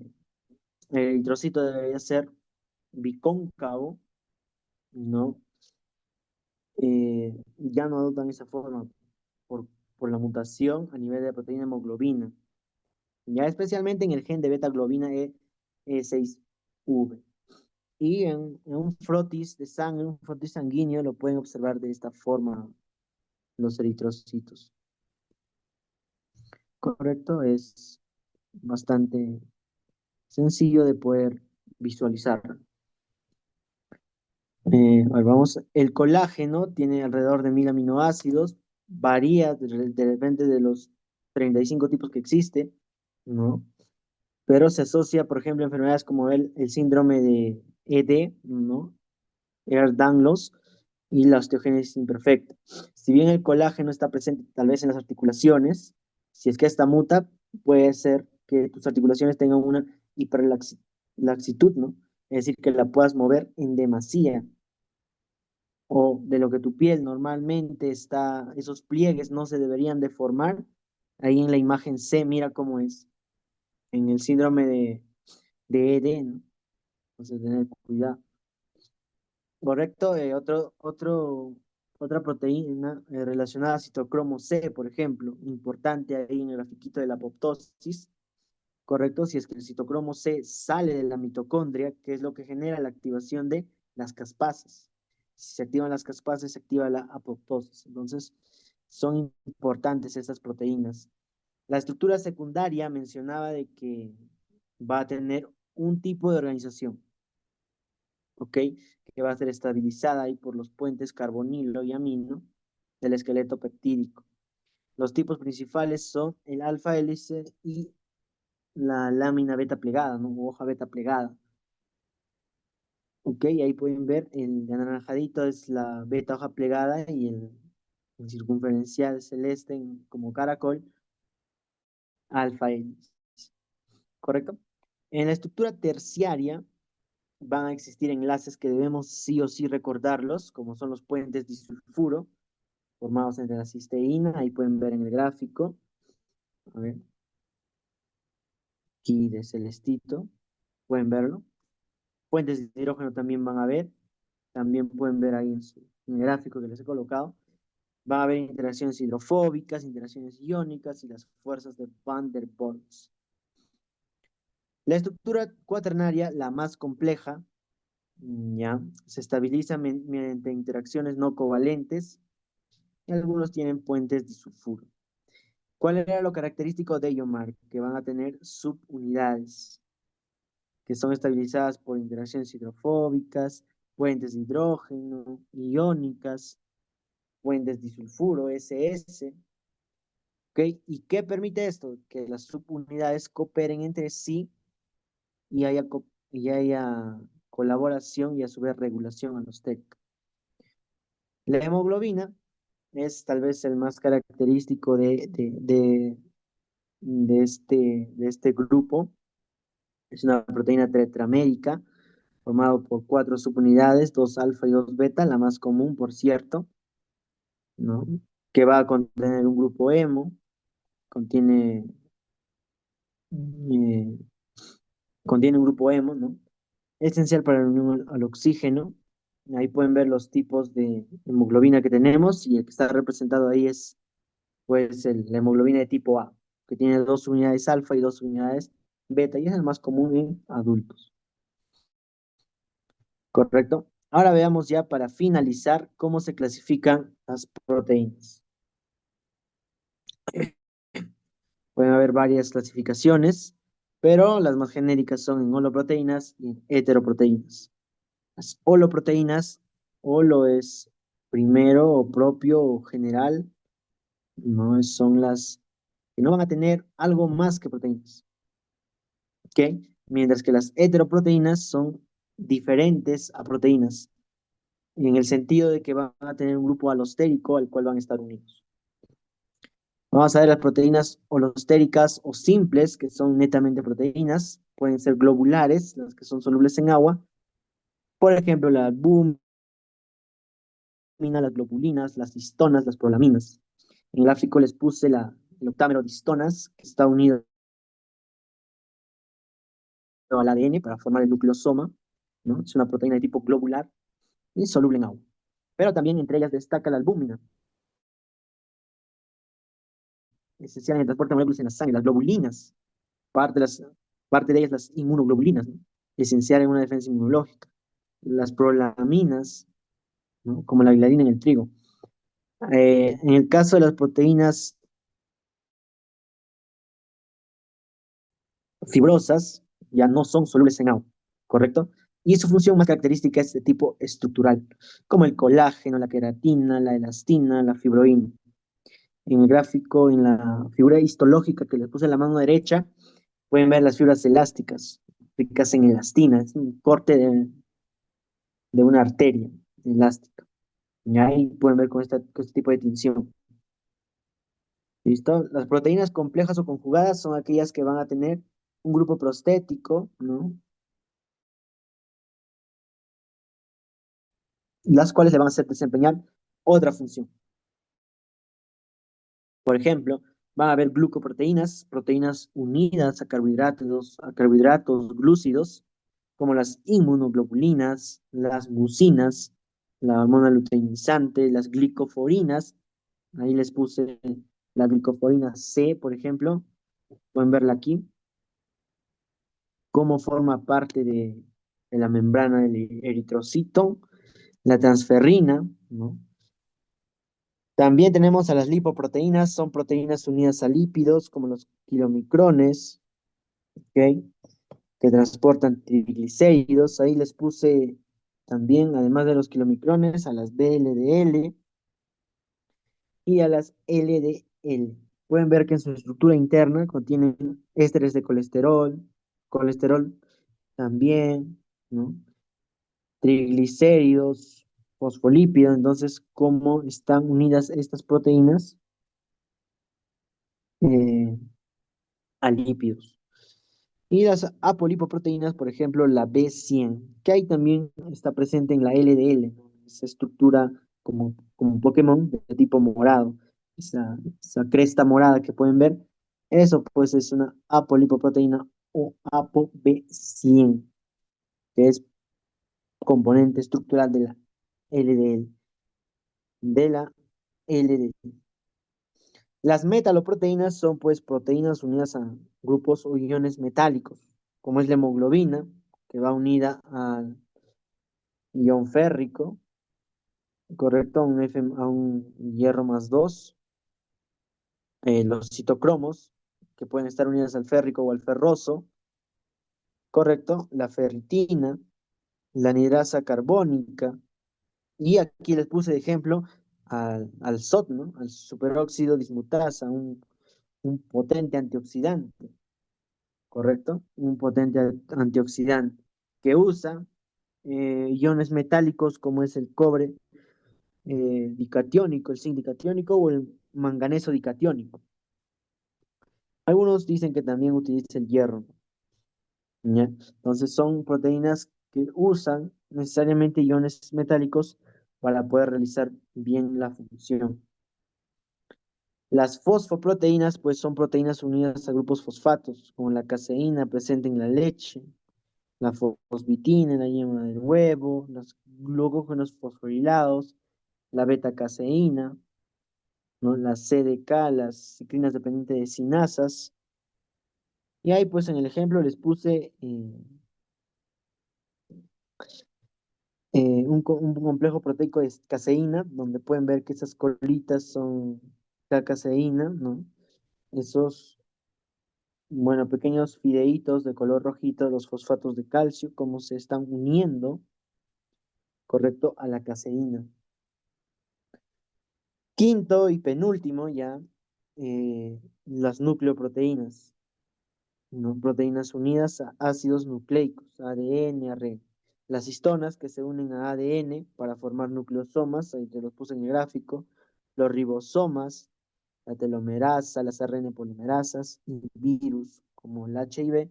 el eritrocito debería ser bicóncavo, ¿no? Ya no adoptan esa forma por, por la mutación a nivel de la proteína hemoglobina, ya especialmente en el gen de beta globina E6V. Y en un frotis de sangre, un frotis sanguíneo, lo pueden observar de esta forma los eritrocitos. Correcto, es bastante sencillo de poder visualizar. A ver, vamos, el colágeno tiene alrededor de 1000 aminoácidos, varía de repente de los 35 tipos que existe, ¿no? Pero se asocia, por ejemplo, a enfermedades como el síndrome de ED, ¿no? Ehlers-Danlos y la osteogénesis imperfecta. Si bien el colágeno está presente tal vez en las articulaciones, si es que esta muta, puede ser que tus articulaciones tengan una hiperlaxitud, ¿no? Es decir, que la puedas mover en demasía o de lo que tu piel normalmente está, esos pliegues no se deberían de formar. Ahí en la imagen C, mira cómo es, en el síndrome de ED, ¿no? Entonces, tener cuidado. Correcto, otra proteína relacionada a citocromo C, por ejemplo, importante ahí en el grafiquito de la apoptosis, correcto, si es que el citocromo C sale de la mitocondria, que es lo que genera la activación de las caspases. Si se activan las caspases, se activa la apoptosis. Entonces, son importantes estas proteínas. La estructura secundaria mencionaba de que va a tener un tipo de organización, ¿ok? Que va a ser estabilizada ahí por los puentes carbonilo y amino del esqueleto peptídico. Los tipos principales son el alfa hélice y la lámina beta plegada, ¿no? O hoja beta plegada. Ok, ahí pueden ver el anaranjadito es la beta hoja plegada y el circunferencial celeste como caracol, alfa hélice. ¿Correcto? En la estructura terciaria van a existir enlaces que debemos sí o sí recordarlos, como son los puentes disulfuro, formados entre la cisteína, ahí pueden ver en el gráfico. A ver, aquí de celestito, pueden verlo. Fuentes de hidrógeno también van a ver, también pueden ver ahí en el gráfico que les he colocado. Van a haber interacciones hidrofóbicas, interacciones iónicas y las fuerzas de Van der Waals. La estructura cuaternaria, la más compleja, ya, se estabiliza mediante interacciones no covalentes y algunos tienen puentes disulfuro. ¿Cuál era lo característico de ello, Mark? Que van a tener subunidades que son estabilizadas por interacciones hidrofóbicas, puentes de hidrógeno, iónicas, puentes disulfuro, SS. ¿Ok? ¿Y qué permite esto? Que las subunidades cooperen entre sí y haya colaboración y a su vez regulación alostérica. La hemoglobina es tal vez el más característico de este grupo. Es una proteína tetramérica formado por 4 subunidades, 2 alfa y 2 beta, la más común, por cierto, ¿no? Que va a contener un grupo hemo, contiene, eh, contiene un grupo hemo, ¿no? Esencial para la unión al oxígeno. Ahí pueden ver los tipos de hemoglobina que tenemos y el que está representado ahí es pues la hemoglobina de tipo A, que tiene 2 unidades alfa y 2 unidades beta y es el más común en adultos. ¿Correcto? Ahora veamos ya para finalizar cómo se clasifican las proteínas. Pueden haber varias clasificaciones, pero las más genéricas son en holoproteínas y en heteroproteínas. Las holoproteínas, holo es primero o propio o general, no son las que no van a tener algo más que proteínas, ¿ok? Mientras que las heteroproteínas son diferentes a proteínas, en el sentido de que van a tener un grupo alostérico al cual van a estar unidos. Vamos a ver las proteínas holostéricas o simples, que son netamente proteínas, pueden ser globulares, las que son solubles en agua, por ejemplo, la albúmina, las globulinas, las histonas, las prolaminas. En el gráfico les puse el octámero de histonas, que está unido al ADN para formar el nucleosoma, ¿no? Es una proteína de tipo globular y soluble en agua. Pero también entre ellas destaca la albúmina, esencial en el transporte de moléculas en la sangre, las globulinas, parte de, las, parte de ellas las inmunoglobulinas, ¿no? Esencial en una defensa inmunológica. Las prolaminas, ¿no? Como la gliadina en el trigo. En el caso de las proteínas fibrosas, ya no son solubles en agua, ¿correcto? Y su función más característica es de tipo estructural, como el colágeno, la queratina, la elastina, la fibroína. En el gráfico, en la figura histológica que les puse en la mano derecha, pueden ver las fibras elásticas, ricas en elastina, es un corte de una arteria elástica. Y ahí pueden ver con este tipo de tinción. ¿Listo? Las proteínas complejas o conjugadas son aquellas que van a tener un grupo prostético, ¿no? Las cuales le van a hacer desempeñar otra función. Por ejemplo, van a haber glucoproteínas, proteínas unidas a carbohidratos glúcidos, como las inmunoglobulinas, las mucinas, la hormona luteinizante, las glicoforinas. Ahí les puse la glicoforina C, por ejemplo. Pueden verla aquí. Cómo forma parte de la membrana del eritrocito. La transferrina, ¿no? También tenemos a las lipoproteínas, son proteínas unidas a lípidos, como los kilomicrones, ¿ok? Que transportan triglicéridos. Ahí les puse también, además de los kilomicrones, a las VLDL y a las LDL. Pueden ver que en su estructura interna contienen ésteres de colesterol también, ¿no? Triglicéridos, fosfolípidos. Entonces, ¿cómo están unidas estas proteínas eh, a lípidos? Y las apolipoproteínas, por ejemplo, la B100, que ahí también está presente en la LDL, ¿no? Esa estructura como un Pokémon de tipo morado, esa cresta morada que pueden ver, eso pues es una apolipoproteína o ApoB100, que es componente estructural de la LDL, de la LDL. Las metaloproteínas son pues proteínas unidas a grupos o iones metálicos, como es la hemoglobina, que va unida al ion férrico, correcto, a un hierro más 2. Los citocromos, que pueden estar unidas al férrico o al ferroso, correcto, la ferritina, la anhidrasa carbónica, y aquí les puse de ejemplo al SOT, ¿no? Al superóxido dismutasa, un potente antioxidante. ¿Correcto? Un potente antioxidante que usa iones metálicos como es el cobre dicatiónico, el zinc dicatiónico o el manganeso dicatiónico. Algunos dicen que también utiliza el hierro, ¿ya? Entonces son proteínas que usan necesariamente iones metálicos para poder realizar bien la función. Las fosfoproteínas, pues son proteínas unidas a grupos fosfatos, como la caseína presente en la leche, la fosbitina en la yema del huevo, los glucógenos fosforilados, la beta-caseína, ¿no? La CDK, las ciclinas dependientes de sinasas. Y ahí pues en el ejemplo les puse un complejo proteico de caseína, donde pueden ver que esas colitas son la caseína, ¿no? Esos, bueno, pequeños fideitos de color rojito, los fosfatos de calcio, cómo se están uniendo, correcto, a la caseína. Quinto y penúltimo ya, las nucleoproteínas, ¿no? Proteínas unidas a ácidos nucleicos, ADN, ARN. Las histonas que se unen a ADN para formar nucleosomas, ahí te los puse en el gráfico, los ribosomas, la telomerasa, las ARN polimerasas, y virus como el HIV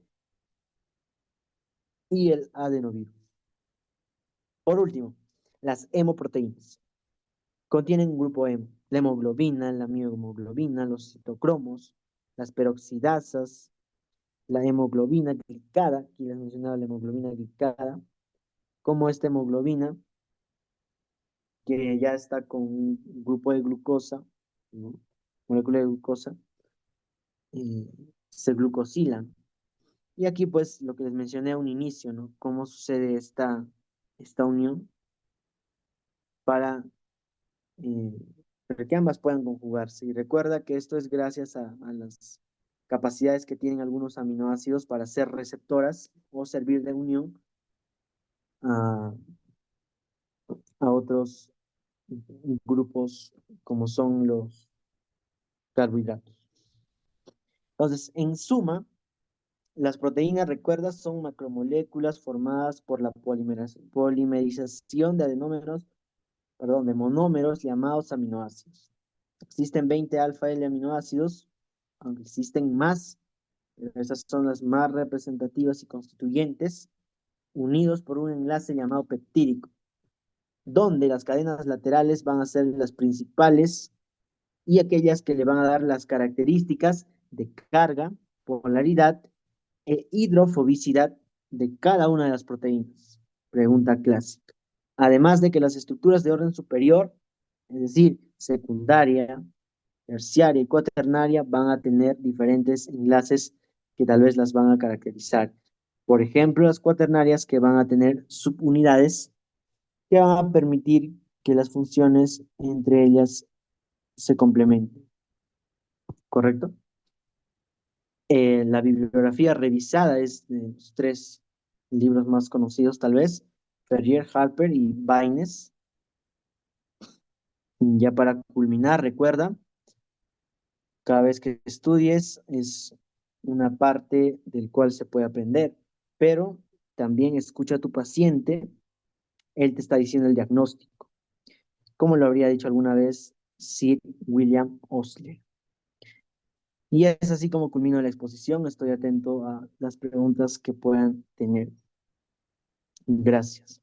y el adenovirus. Por último, las hemoproteínas. Contienen un grupo hemo, la hemoglobina, la miohemoglobina, los citocromos, las peroxidasas, la hemoglobina glicada, aquí les mencionaba la hemoglobina glicada, como esta hemoglobina, que ya está con un grupo de glucosa, ¿no? Molécula de glucosa, se glucosilan. Y aquí pues lo que les mencioné a un inicio, ¿no? Cómo sucede esta unión eh, para que ambas puedan conjugarse. Y recuerda que esto es gracias a las capacidades que tienen algunos aminoácidos para ser receptoras o servir de unión a, a otros grupos como son los carbohidratos. Entonces, en suma, las proteínas, recuerda, son macromoléculas formadas por la polimerización de de monómeros llamados aminoácidos. Existen 20 alfa L aminoácidos, aunque existen más, pero esas son las más representativas y constituyentes, unidos por un enlace llamado peptídico, donde las cadenas laterales van a ser las principales y aquellas que le van a dar las características de carga, polaridad e hidrofobicidad de cada una de las proteínas. Pregunta clásica. Además de que las estructuras de orden superior, es decir, secundaria, terciaria y cuaternaria, van a tener diferentes enlaces que tal vez las van a caracterizar. Por ejemplo, las cuaternarias que van a tener subunidades que van a permitir que las funciones entre ellas se complementen, ¿correcto? La bibliografía revisada es de los tres libros más conocidos, tal vez, Ferrier, Harper y Baines. Ya para culminar, recuerda, cada vez que estudies es una parte del cual se puede aprender, pero también escucha a tu paciente, él te está diciendo el diagnóstico, como lo habría dicho alguna vez Sir William Osler. Y es así como culmino la exposición. Estoy atento a las preguntas que puedan tener. Gracias.